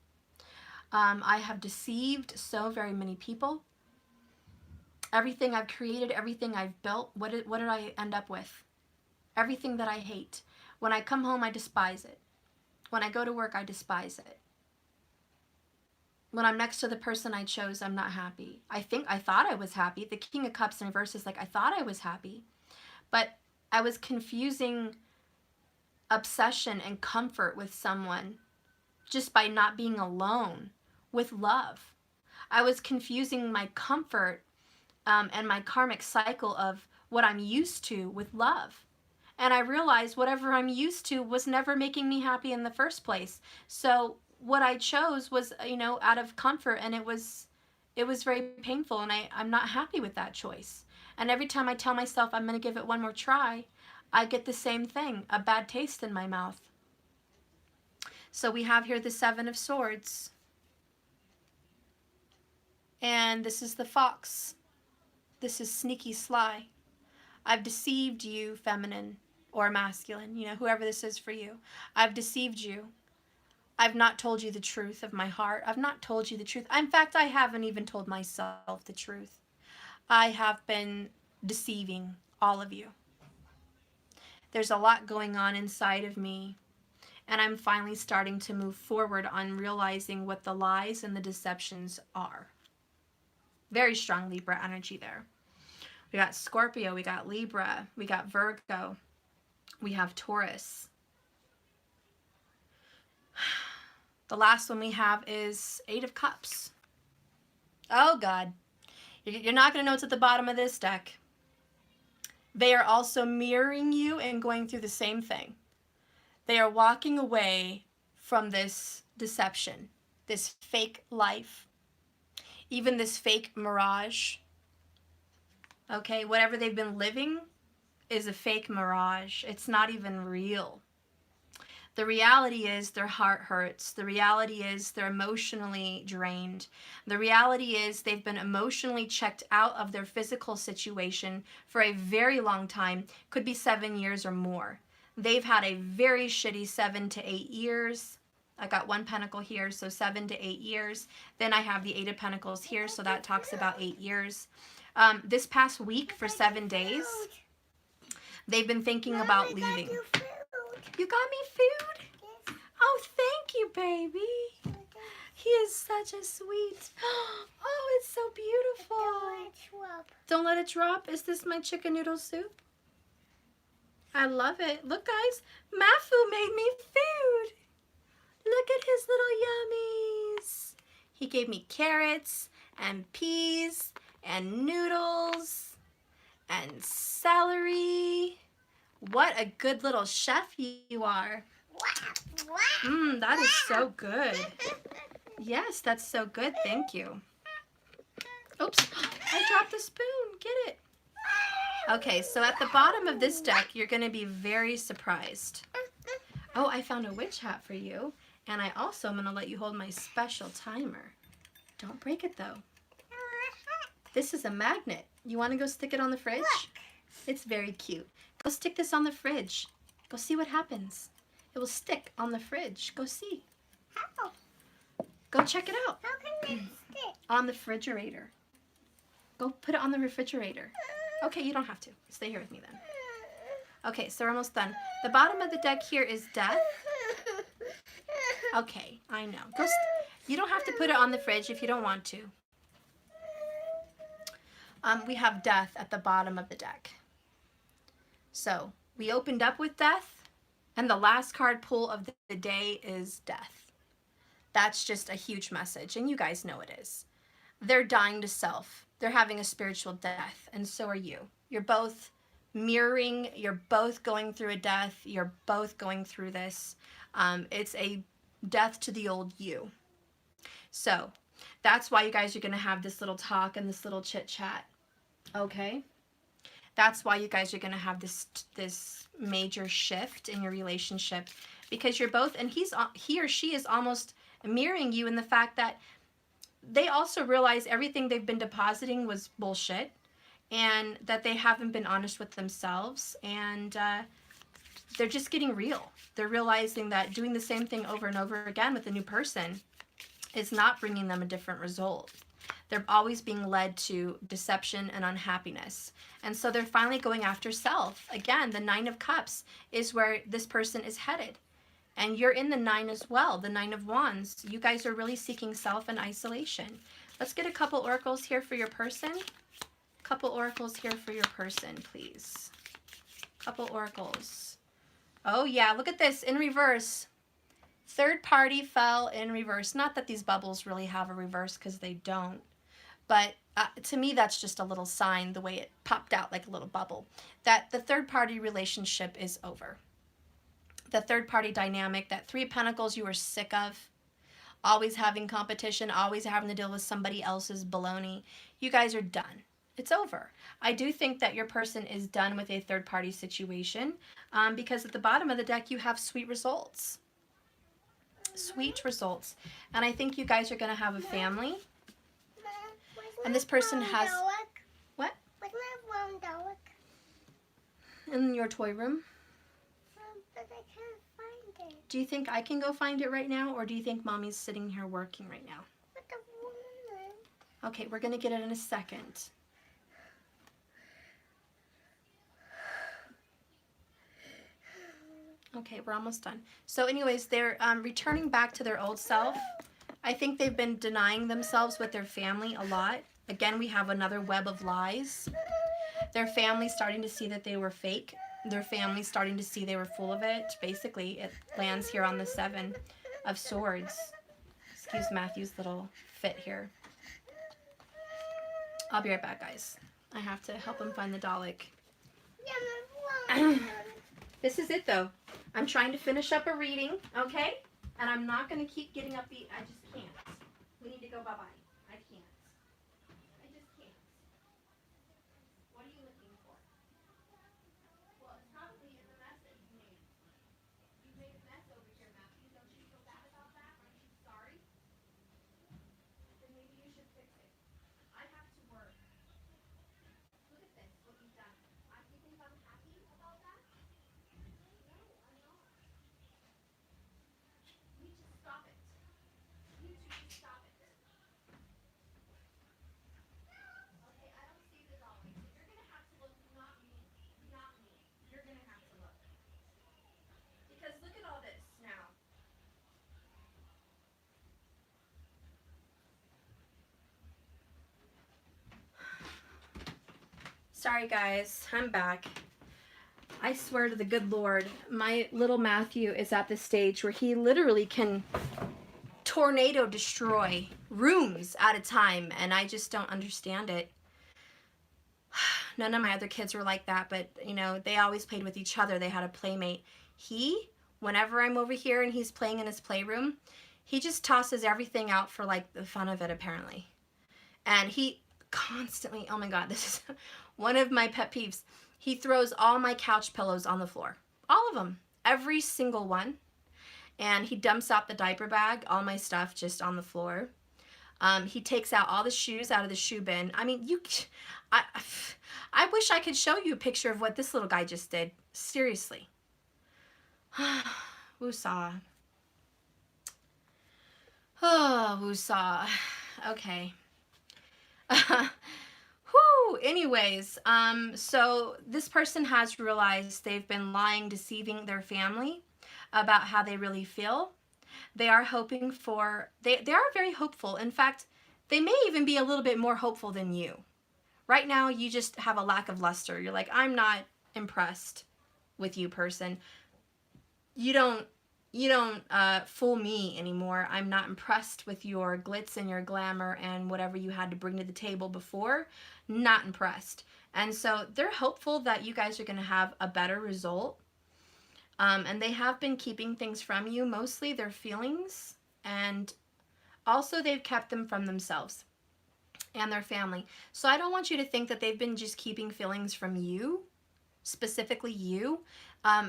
S1: I have deceived so very many people. Everything I've created, everything I've built, what did I end up with? Everything that I hate. When I come home, I despise it. When I go to work, I despise it. When I'm next to the person I chose, I'm not happy. I thought I was happy. The King of Cups in reverse is like, I thought I was happy. But I was confusing obsession and comfort with someone just by not being alone with love. I was confusing my comfort and my karmic cycle of what I'm used to with love. And I realized whatever I'm used to was never making me happy in the first place. So what I chose was, out of comfort, and it was very painful, and I'm not happy with that choice. And every time I tell myself I'm going to give it one more try, I get the same thing, a bad taste in my mouth. So we have here the Seven of Swords. And this is the Fox. This is sneaky sly. I've deceived you, feminine or masculine, whoever this is for you. I've deceived you. I've not told you the truth of my heart. I've not told you the truth. In fact, I haven't even told myself the truth. I have been deceiving all of you. There's a lot going on inside of me, and I'm finally starting to move forward on realizing what the lies and the deceptions are. Very strong Libra energy there. We got Scorpio, we got Libra, we got Virgo, we have Taurus. The last one we have is Eight of Cups. Oh God, you're not going to know what's at the bottom of this deck. They are also mirroring you and going through the same thing. They are walking away from this deception, this fake life, even this fake mirage. Okay, whatever they've been living is a fake mirage. It's not even real. The reality is their heart hurts. The reality is they're emotionally drained. The reality is they've been emotionally checked out of their physical situation for a very long time, could be 7 years or more. They've had a very shitty 7 to 8 years. I got 1 pentacle here, so 7 to 8 years. Then I have the 8 of Pentacles here, so that talks about 8 years. This past week for 7 days, they've been thinking about leaving. You got me food? Yes. Oh, thank you, baby. He is such a sweet. Oh, it's so beautiful.
S2: Don't let it drop.
S1: Don't let it drop? Is this my chicken noodle soup? I love it. Look, guys, Mafu made me food. Look at his little yummies. He gave me carrots and peas and noodles and celery. What a good little chef you are. That is so good. Yes, that's so good. Thank you. Oops, I dropped the spoon. Get it. Okay, so at the bottom of this deck, you're going to be very surprised. Oh, I found a witch hat for you. And I also am going to let you hold my special timer. Don't break it, though. This is a magnet. You want to go stick it on the fridge? It's very cute. Go stick this on the fridge. Go see what happens. It will stick on the fridge. Go see.
S2: How?
S1: Go check it out.
S2: How can it stick?
S1: On the refrigerator. Go put it on the refrigerator. Okay, you don't have to. Stay here with me then. Okay, so we're almost done. The bottom of the deck here is death. Okay, I know. You don't have to put it on the fridge if you don't want to. We have death at the bottom of the deck. So we opened up with death, and the last card pull of the day is death. That's just a huge message, and you guys know it is. They're dying to self. They're having a spiritual death, and so are you. You're both mirroring. You're both going through a death. You're both going through this. It's a death to the old you. So that's why you guys are going to have this little talk and this little chit chat. Okay? That's why you guys are going to have this major shift in your relationship, because you're both, and he or she is almost mirroring you in the fact that they also realize everything they've been depositing was bullshit, and that they haven't been honest with themselves, and they're just getting real. They're realizing that doing the same thing over and over again with a new person is not bringing them a different result. They're always being led to deception and unhappiness. And so they're finally going after self. Again, the 9 of Cups is where this person is headed. And you're in the 9 as well, the 9 of Wands. You guys are really seeking self and isolation. Let's get a couple oracles here for your person. Couple oracles here for your person, please. Couple oracles. Oh yeah, look at this in reverse. Third party fell in reverse. Not that these bubbles really have a reverse, because they don't. But to me, that's just a little sign, the way it popped out like a little bubble, that the third party relationship is over. The third party dynamic, that 3 of Pentacles you were sick of, always having competition, always having to deal with somebody else's baloney. You guys are done. It's over. I do think that your person is done with a third party situation, because at the bottom of the deck you have sweet results. Sweet results. And I think you guys are going to have a family. And this person has... What?
S2: Where's my brown dog?
S1: In your toy room.
S2: But I can't find it.
S1: Do you think I can go find it right now? Or do you think Mommy's sitting here working right now?
S2: But the woman...
S1: Okay, we're going to get it in a second. Okay, we're almost done. So anyways, they're returning back to their old self. I think they've been denying themselves with their family a lot. Again, we have another web of lies. Their family starting to see that they were fake. Their family starting to see they were full of it. Basically, it lands here on the 7 of Swords. Excuse Matthew's little fit here. I'll be right back, guys. I have to help him find the Dalek. This is it, though. I'm trying to finish up a reading, okay? And I'm not going to keep getting upbeat. I just can't. We need to go bye-bye. I can't. I just can't. What are you looking for? Well, it's probably in the mess that you made. You made a mess over here, Matthew. Don't you feel bad about that? Aren't you sorry? Then maybe you should fix it. I have to work. Look at this, what you've done. You think I'm happy about that? No, I'm not. We just stop Sorry guys, I'm back. I swear to the good Lord, my little Matthew is at the stage where he literally can tornado destroy rooms at a time, and I just don't understand it. None of my other kids were like that, but you know, they always played with each other. They had a playmate. Whenever I'm over here and he's playing in his playroom, he just tosses everything out for like the fun of it, apparently. And he constantly, oh my God, this is one of my pet peeves. He throws all my couch pillows on the floor. All of them. Every single one. And he dumps out the diaper bag, all my stuff just on the floor. He takes out all the shoes out of the shoe bin. I mean, I wish I could show you a picture of what this little guy just did. Seriously. Woosah. Oh, woosah. Okay. Whew. Anyways, so this person has realized they've been lying, deceiving their family about how they really feel. They are hoping for, they are very hopeful. In fact, they may even be a little bit more hopeful than you. Right now, you just have a lack of luster. You're like, I'm not impressed with you, person. You don't fool me anymore. I'm not impressed with your glitz and your glamour and whatever you had to bring to the table before. Not impressed. And so they're hopeful that you guys are going to have a better result. And they have been keeping things from you, mostly their feelings, and also they've kept them from themselves and their family. So I don't want you to think that they've been just keeping feelings from you, specifically you.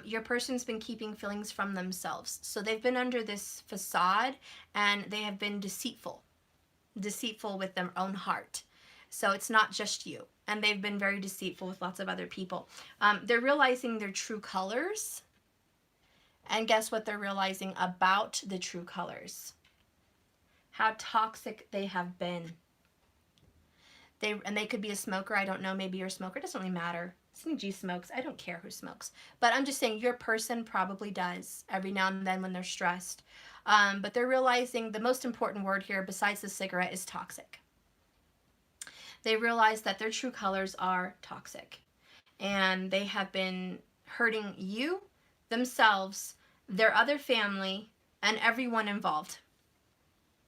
S1: Your person's been keeping feelings from themselves. So they've been under this facade and they have been deceitful with their own heart. So it's not just you. And they've been very deceitful with lots of other people. They're realizing their true colors. And guess what they're realizing about the true colors? How toxic they have been. They could be a smoker. I don't know. Maybe you're a smoker. It doesn't really matter. G smokes. I don't care who smokes. But I'm just saying your person probably does every now and then when they're stressed. But they're realizing the most important word here besides the cigarette is toxic. They realize that their true colors are toxic. And they have been hurting you, themselves, their other family, and everyone involved.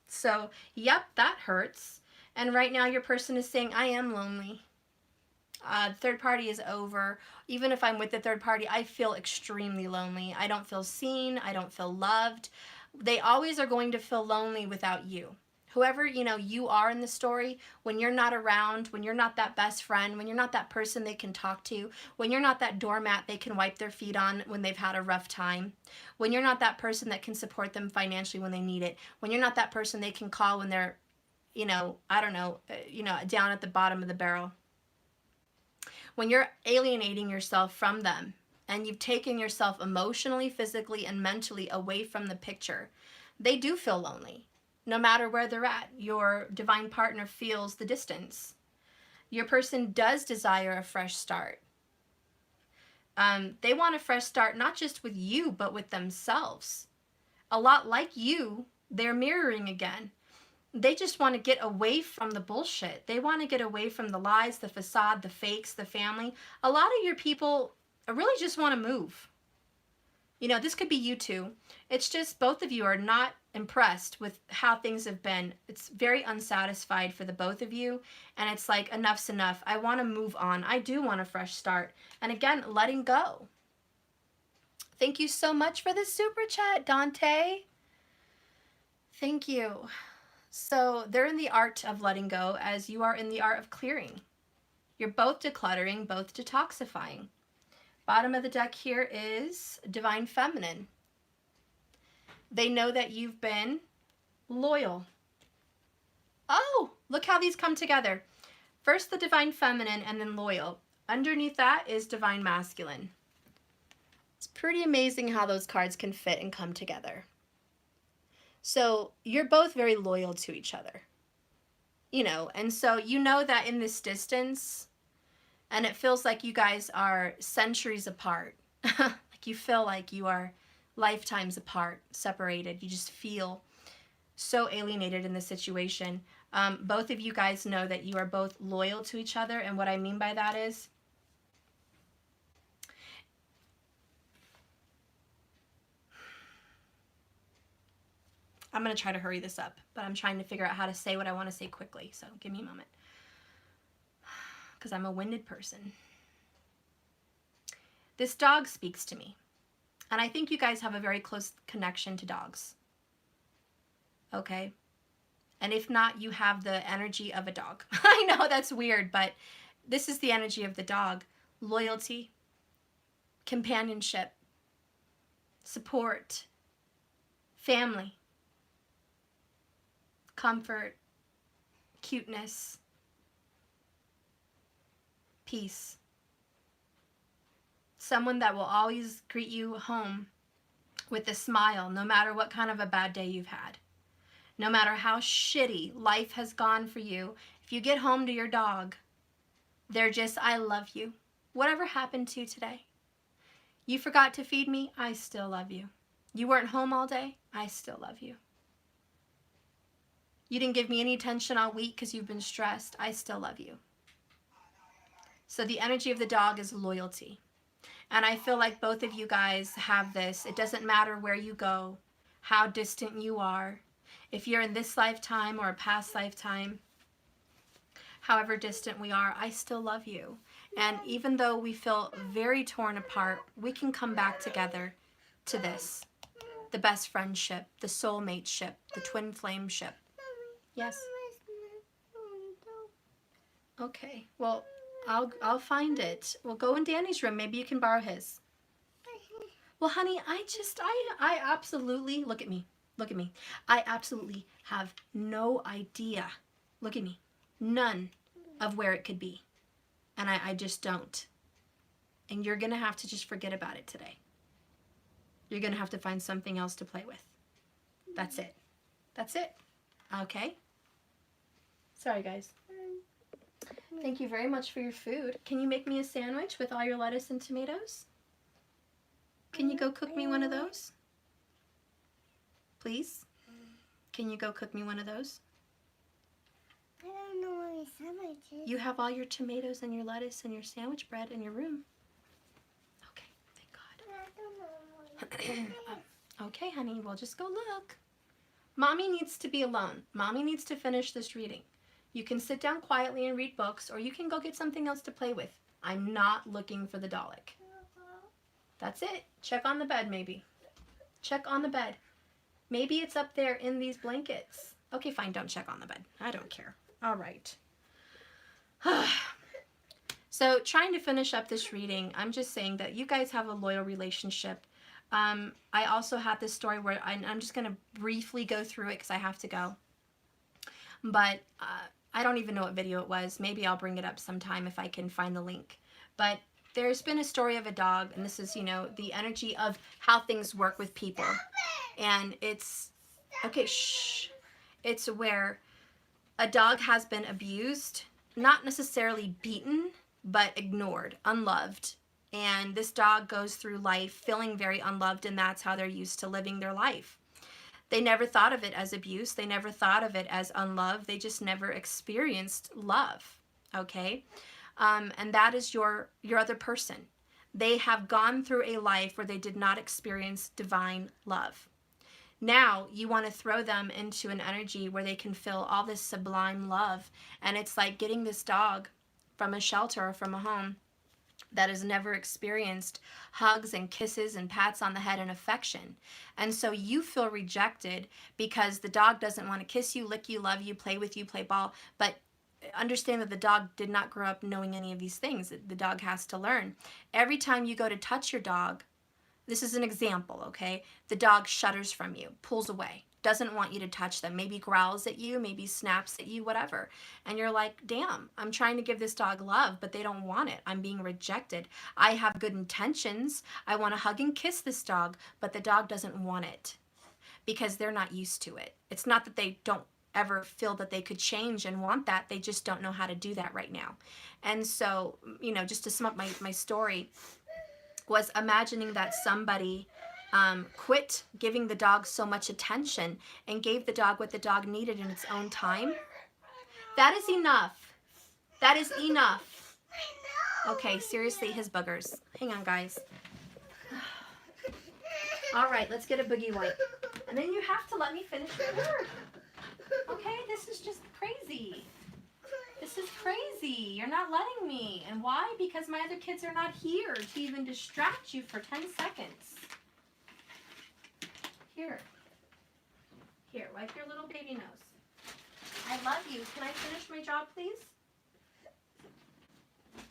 S1: So, yep, that hurts. And right now your person is saying, I am lonely. Third party is over. Even if I'm with the third party, I feel extremely lonely. I don't feel seen. I don't feel loved. They always are going to feel lonely without you. Whoever, you are in the story, when you're not around, when you're not that best friend, when you're not that person they can talk to, when you're not that doormat they can wipe their feet on when they've had a rough time, when you're not that person that can support them financially when they need it, when you're not that person they can call when they're, down at the bottom of the barrel. When you're alienating yourself from them and you've taken yourself emotionally, physically, and mentally away from the picture, they do feel lonely. No matter where they're at, your divine partner feels the distance. Your person does desire a fresh start. They want a fresh start not just with you, but with themselves. A lot like you, they're mirroring again. They just want to get away from the bullshit. They want to get away from the lies, the facade, the fakes, the family. A lot of your people really just want to move. This could be you too. It's just both of you are not impressed with how things have been. It's very unsatisfied for the both of you. And it's like, enough's enough. I want to move on. I do want a fresh start. And again, letting go. Thank you so much for the super chat, Dante. Thank you. So they're in the art of letting go as you are in the art of clearing. You're both decluttering, both detoxifying. Bottom of the deck here is Divine Feminine. They know that you've been loyal. Oh, look how these come together. First the Divine Feminine and then loyal. Underneath that is Divine Masculine. It's pretty amazing how those cards can fit and come together. So you're both very loyal to each other. And so that in this distance, and it feels like you guys are centuries apart. Like you feel like you are lifetimes apart, separated. You just feel so alienated in this situation. Both of you guys know that you are both loyal to each other. And what I mean by that is, I'm going to try to hurry this up, but I'm trying to figure out how to say what I want to say quickly. So give me a moment, because I'm a winded person. This dog speaks to me. And I think you guys have a very close connection to dogs. Okay? And if not, you have the energy of a dog. I know that's weird, but this is the energy of the dog. Loyalty, companionship, support, family, comfort, cuteness, peace. Someone that will always greet you home with a smile, no matter what kind of a bad day you've had. No matter how shitty life has gone for you, if you get home to your dog, they're just, I love you. Whatever happened to you today? You forgot to feed me? I still love you. You weren't home all day? I still love you. You didn't give me any attention all week because you've been stressed? I still love you. So the energy of the dog is loyalty. And I feel like both of you guys have this. It doesn't matter where you go, how distant you are. If you're in this lifetime or a past lifetime, however distant we are, I still love you. And even though we feel very torn apart, we can come back together to this. The best friendship, the soulmate ship, the twin flame ship. Yes? Okay, well, I'll find it. We'll go in Danny's room. Maybe you can borrow his. Well, honey, I absolutely, look at me. Look at me. I absolutely have no idea. Look at me. None of where it could be. And I just don't. And you're going to have to just forget about it today. You're going to have to find something else to play with. That's it. That's it. Okay? Sorry, guys. Thank you very much for your food. Can you make me a sandwich with all your lettuce and tomatoes? Can you go cook me one of those? Please? Can you go cook me one of those?
S2: I don't know what a sandwich is.
S1: You have all your tomatoes and your lettuce and your sandwich bread in your room. Okay, thank God.
S2: I don't know what
S1: Okay, honey, we'll just go look. Mommy needs to be alone. Mommy needs to finish this reading. You can sit down quietly and read books, or you can go get something else to play with. I'm not looking for the Dalek. That's it. Check on the bed, maybe. Check on the bed. Maybe it's up there in these blankets. Okay, fine, don't check on the bed. I don't care. All right. So, trying to finish up this reading, I'm just saying that you guys have a loyal relationship. I also had this story where I'm just going to briefly go through it because I have to go. But I don't even know what video it was. Maybe I'll bring it up sometime if I can find the link. But there's been a story of a dog, and this is, you know, the energy of how things work with people. And it's, okay, shh. It's where a dog has been abused, not necessarily beaten, but ignored, unloved. And this dog goes through life feeling very unloved, and that's how they're used to living their life. They never thought of it as abuse. They never thought of it as unloved. They just never experienced love, okay? And that is your other person. They have gone through a life where they did not experience divine love. Now you want to throw them into an energy where they can feel all this sublime love. And it's like getting this dog from a shelter or from a home that has never experienced hugs and kisses and pats on the head and affection. And so you feel rejected because the dog doesn't want to kiss you, lick you, love you, play with you, play ball. But understand that the dog did not grow up knowing any of these things. The dog has to learn. Every time you go to touch your dog, this is an example, okay? The dog shudders from you, pulls away, doesn't want you to touch them, maybe growls at you, maybe snaps at you, whatever. And you're like, damn, I'm trying to give this dog love, but they don't want it. I'm being rejected. I have good intentions. I want to hug and kiss this dog, but the dog doesn't want it because they're not used to it. It's not that they don't ever feel that they could change and want that. They just don't know how to do that right now. And so, you know, just to sum up my story, was imagining that somebody quit giving the dog so much attention and gave the dog what the dog needed in its own time. That is enough. That is enough. Okay, seriously, his boogers. Hang on, guys. All right, let's get a boogie wipe. And then you have to let me finish my work. Okay, this is just crazy. This is crazy. You're not letting me. And why? Because my other kids are not here to even distract you for 10 seconds. Here. Here, wipe your little baby nose. I love you. Can I finish my job, please?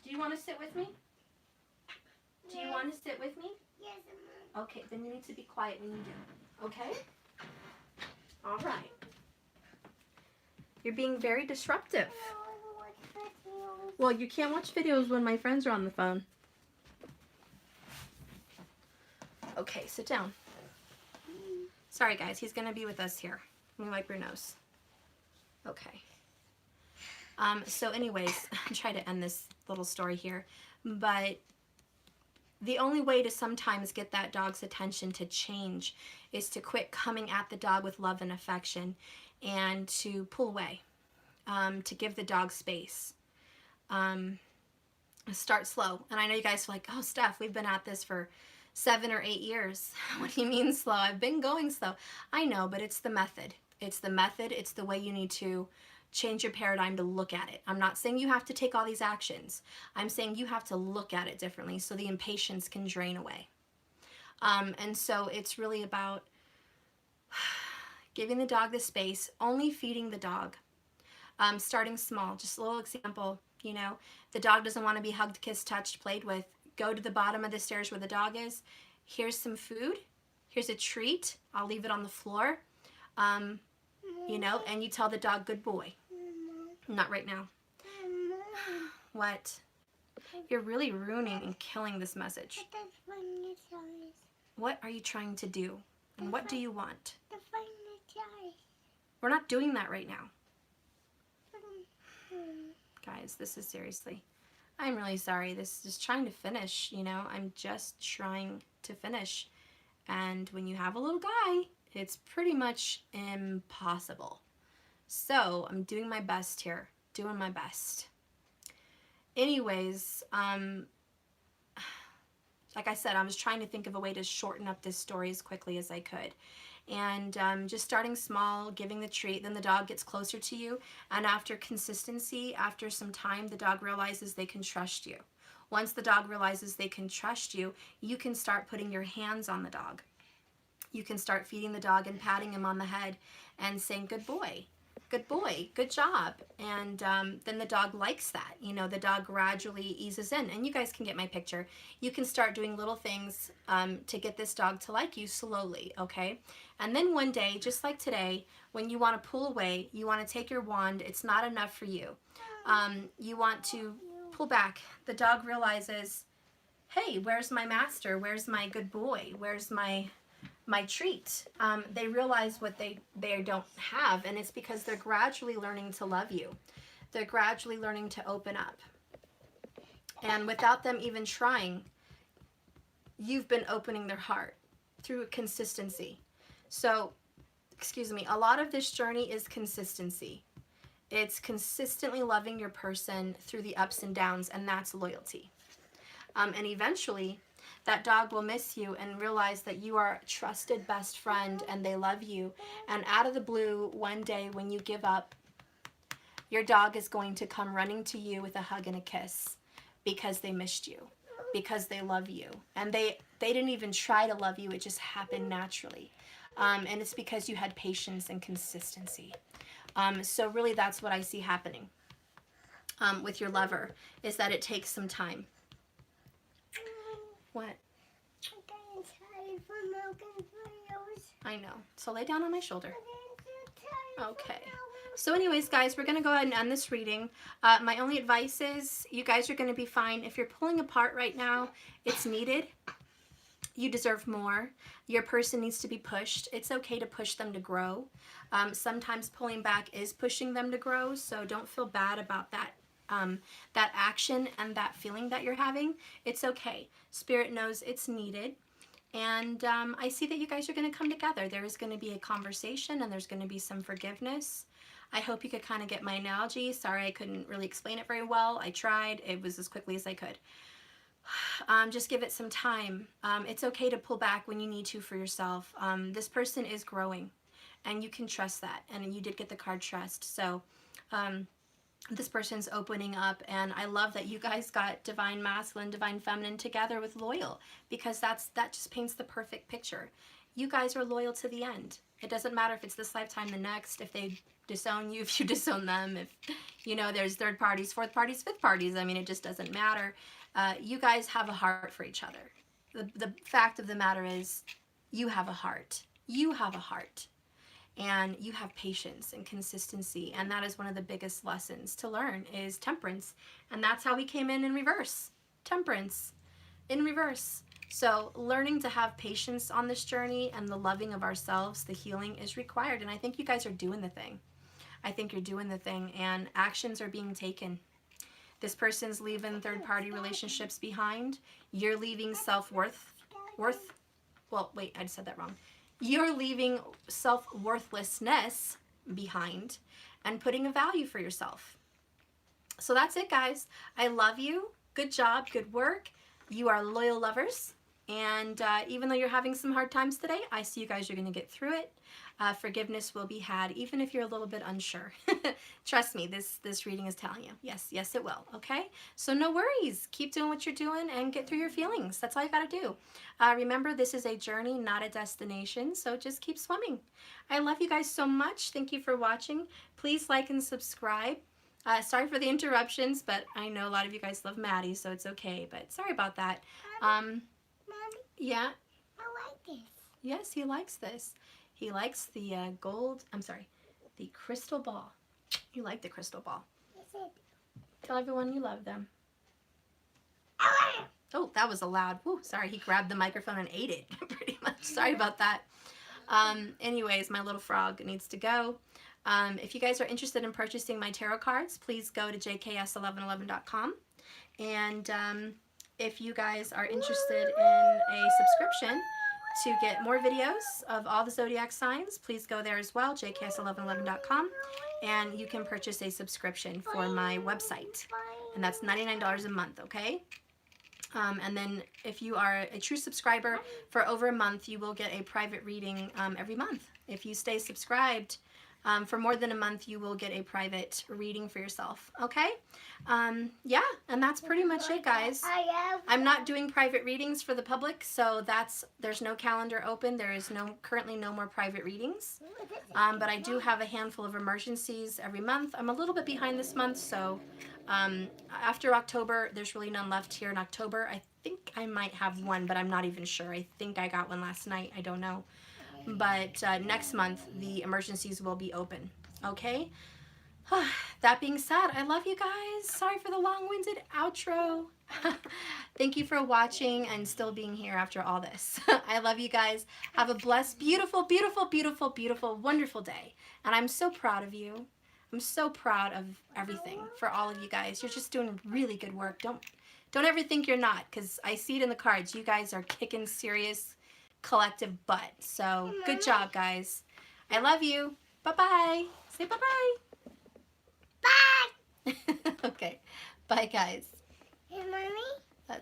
S1: Do you want to sit with me? Do you want to sit with me?
S2: Yes, Mom.
S1: Okay, then you need to be quiet when you do. Okay? All right. You're being very disruptive. Well, you can't watch videos when my friends are on the phone. Okay, sit down. Sorry, guys. He's going to be with us here. Let me wipe your nose. Okay. So anyways, I'll try to end this little story here. But the only way to sometimes get that dog's attention to change is to quit coming at the dog with love and affection and to pull away, to give the dog space. Start slow. And I know you guys are like, oh, Steph, we've been at this for 7 or 8 years. What do you mean slow? I've been going slow. I know, but it's the method. It's the method. It's the way you need to change your paradigm to look at it. I'm not saying you have to take all these actions. I'm saying you have to look at it differently so the impatience can drain away. And so it's really about giving the dog the space, only feeding the dog, starting small. Just a little example, you know, the dog doesn't want to be hugged, kissed, touched, played with. Go to the bottom of the stairs where the dog is. Here's some food. Here's a treat. I'll leave it on the floor. You know, and you tell the dog, good boy. Not right now. What? You're really ruining and killing this message. What are you trying to do? And what do you want? We're not doing that right now. Guys, this is seriously. I'm really sorry. This is just trying to finish, you know. I'm just trying to finish. And when you have a little guy, it's pretty much impossible. So I'm doing my best here. Doing my best. Anyways, like I said, I was trying to think of a way to shorten up this story as quickly as I could. And just starting small, giving the treat, then the dog gets closer to you. And after consistency, after some time, the dog realizes they can trust you. Once the dog realizes they can trust you, you can start putting your hands on the dog. You can start feeding the dog and patting him on the head and saying, good boy, good job. And then the dog likes that. You know, the dog gradually eases in. And you guys can get my picture. You can start doing little things to get this dog to like you slowly, okay? And then one day, just like today, when you want to pull away, you want to take your wand, it's not enough for you. You want to pull back. The dog realizes, hey, where's my master? Where's my good boy? Where's my treat? They realize what they don't have, and it's because they're gradually learning to love you. They're gradually learning to open up. And without them even trying, you've been opening their heart through consistency. So, excuse me, a lot of this journey is consistency. It's consistently loving your person through the ups and downs, and that's loyalty. And eventually, that dog will miss you and realize that you are a trusted best friend and they love you. And out of the blue, one day when you give up, your dog is going to come running to you with a hug and a kiss because they missed you, because they love you. And they didn't even try to love you. It just happened naturally. And it's because you had patience and consistency. So really that's what I see happening with your lover, is that it takes some time. What?
S2: I'm getting tired from milking videos.
S1: I know. So lay down on my shoulder.
S2: I'm getting so tired.
S1: Okay. So anyways, guys, we're going to go ahead and end this reading. My only advice is you guys are going to be fine. If you're pulling apart right now, it's needed. You deserve more. Your person needs to be pushed. It's okay to push them to grow. Sometimes pulling back is pushing them to grow, so don't feel bad about that. That action and that feeling that you're having. It's okay. Spirit knows it's needed. And I see that you guys are going to come together. There is going to be a conversation and there's going to be some forgiveness. I hope you could kind of get my analogy. Sorry, I couldn't really explain it very well. I tried. It was as quickly as I could. Just give it some time. It's okay to pull back when you need to for yourself. This person is growing, and you can trust that. And you did get the card trust. So this person's opening up, and I love that you guys got divine masculine, divine feminine together with loyal, because that just paints the perfect picture. You guys are loyal to the end. It doesn't matter if it's this lifetime, the next, if they disown you, if you disown them, if, you know, there's third parties, fourth parties, fifth parties. I mean, it just doesn't matter. You guys have a heart for each other. The fact of the matter is, you have a heart. You have a heart. And you have patience and consistency. And that is one of the biggest lessons to learn, is temperance. And that's how we came in reverse. Temperance in reverse. So learning to have patience on this journey and the loving of ourselves, the healing is required. And I think you guys are doing the thing. I think you're doing the thing, and actions are being taken. This person's leaving third-party relationships behind. You're leaving self-worth. Well, wait, I said that wrong. You're leaving self-worthlessness behind and putting a value for yourself. So that's it, guys. I love you. Good job. Good work. You are loyal lovers. And even though you're having some hard times today, I see you guys are going to get through it. Forgiveness will be had, even if you're a little bit unsure. Trust me, this reading is telling you. Yes, it will. Okay? So no worries. Keep doing what you're doing and get through your feelings. That's all you got to do. Remember, this is a journey, not a destination. So just keep swimming. I love you guys so much. Thank you for watching. Please like and subscribe. Sorry for the interruptions, but I know a lot of you guys love Maddie, so it's okay. But sorry about that.
S2: Mommy,
S1: Yeah?
S2: I like this.
S1: Yes, he likes this. He likes the the crystal ball. You like the crystal ball.
S2: Yes, I do.
S1: Tell everyone you love them.
S2: I want it.
S1: Oh, that was a loud, whoo, sorry, he grabbed the microphone and ate it, pretty much. Sorry about that. Anyways, my little frog needs to go. If you guys are interested in purchasing my tarot cards, please go to jks1111.com. And if you guys are interested in a subscription to get more videos of all the zodiac signs, please go there as well, jks1111.com, and you can purchase a subscription for my website, and that's $99 a month, okay? And then if you are a true subscriber for over a month, you will get a private reading every month. If you stay subscribed for more than a month, you will get a private reading for yourself, okay? Yeah, and that's pretty much it, guys. I'm not doing private readings for the public, so there's no calendar open. There is currently no more private readings, but I do have a handful of emergencies every month. I'm a little bit behind this month, so after October, there's really none left here in October. I think I might have one, but I'm not even sure. I think I got one last night. I don't know. But next month, the emergencies will be open, okay? That being said, I love you guys. Sorry for the long-winded outro. Thank you for watching and still being here after all this. I love you guys. Have a blessed, beautiful, beautiful, beautiful, beautiful, wonderful day. And I'm so proud of you. I'm so proud of everything for all of you guys. You're just doing really good work. Don't ever think you're not, because I see it in the cards. You guys are kicking serious collective butt. So good job, guys. I love you. Bye-bye. Say bye-bye.
S2: Bye.
S1: Okay. Bye, guys.
S2: Hey, Mommy.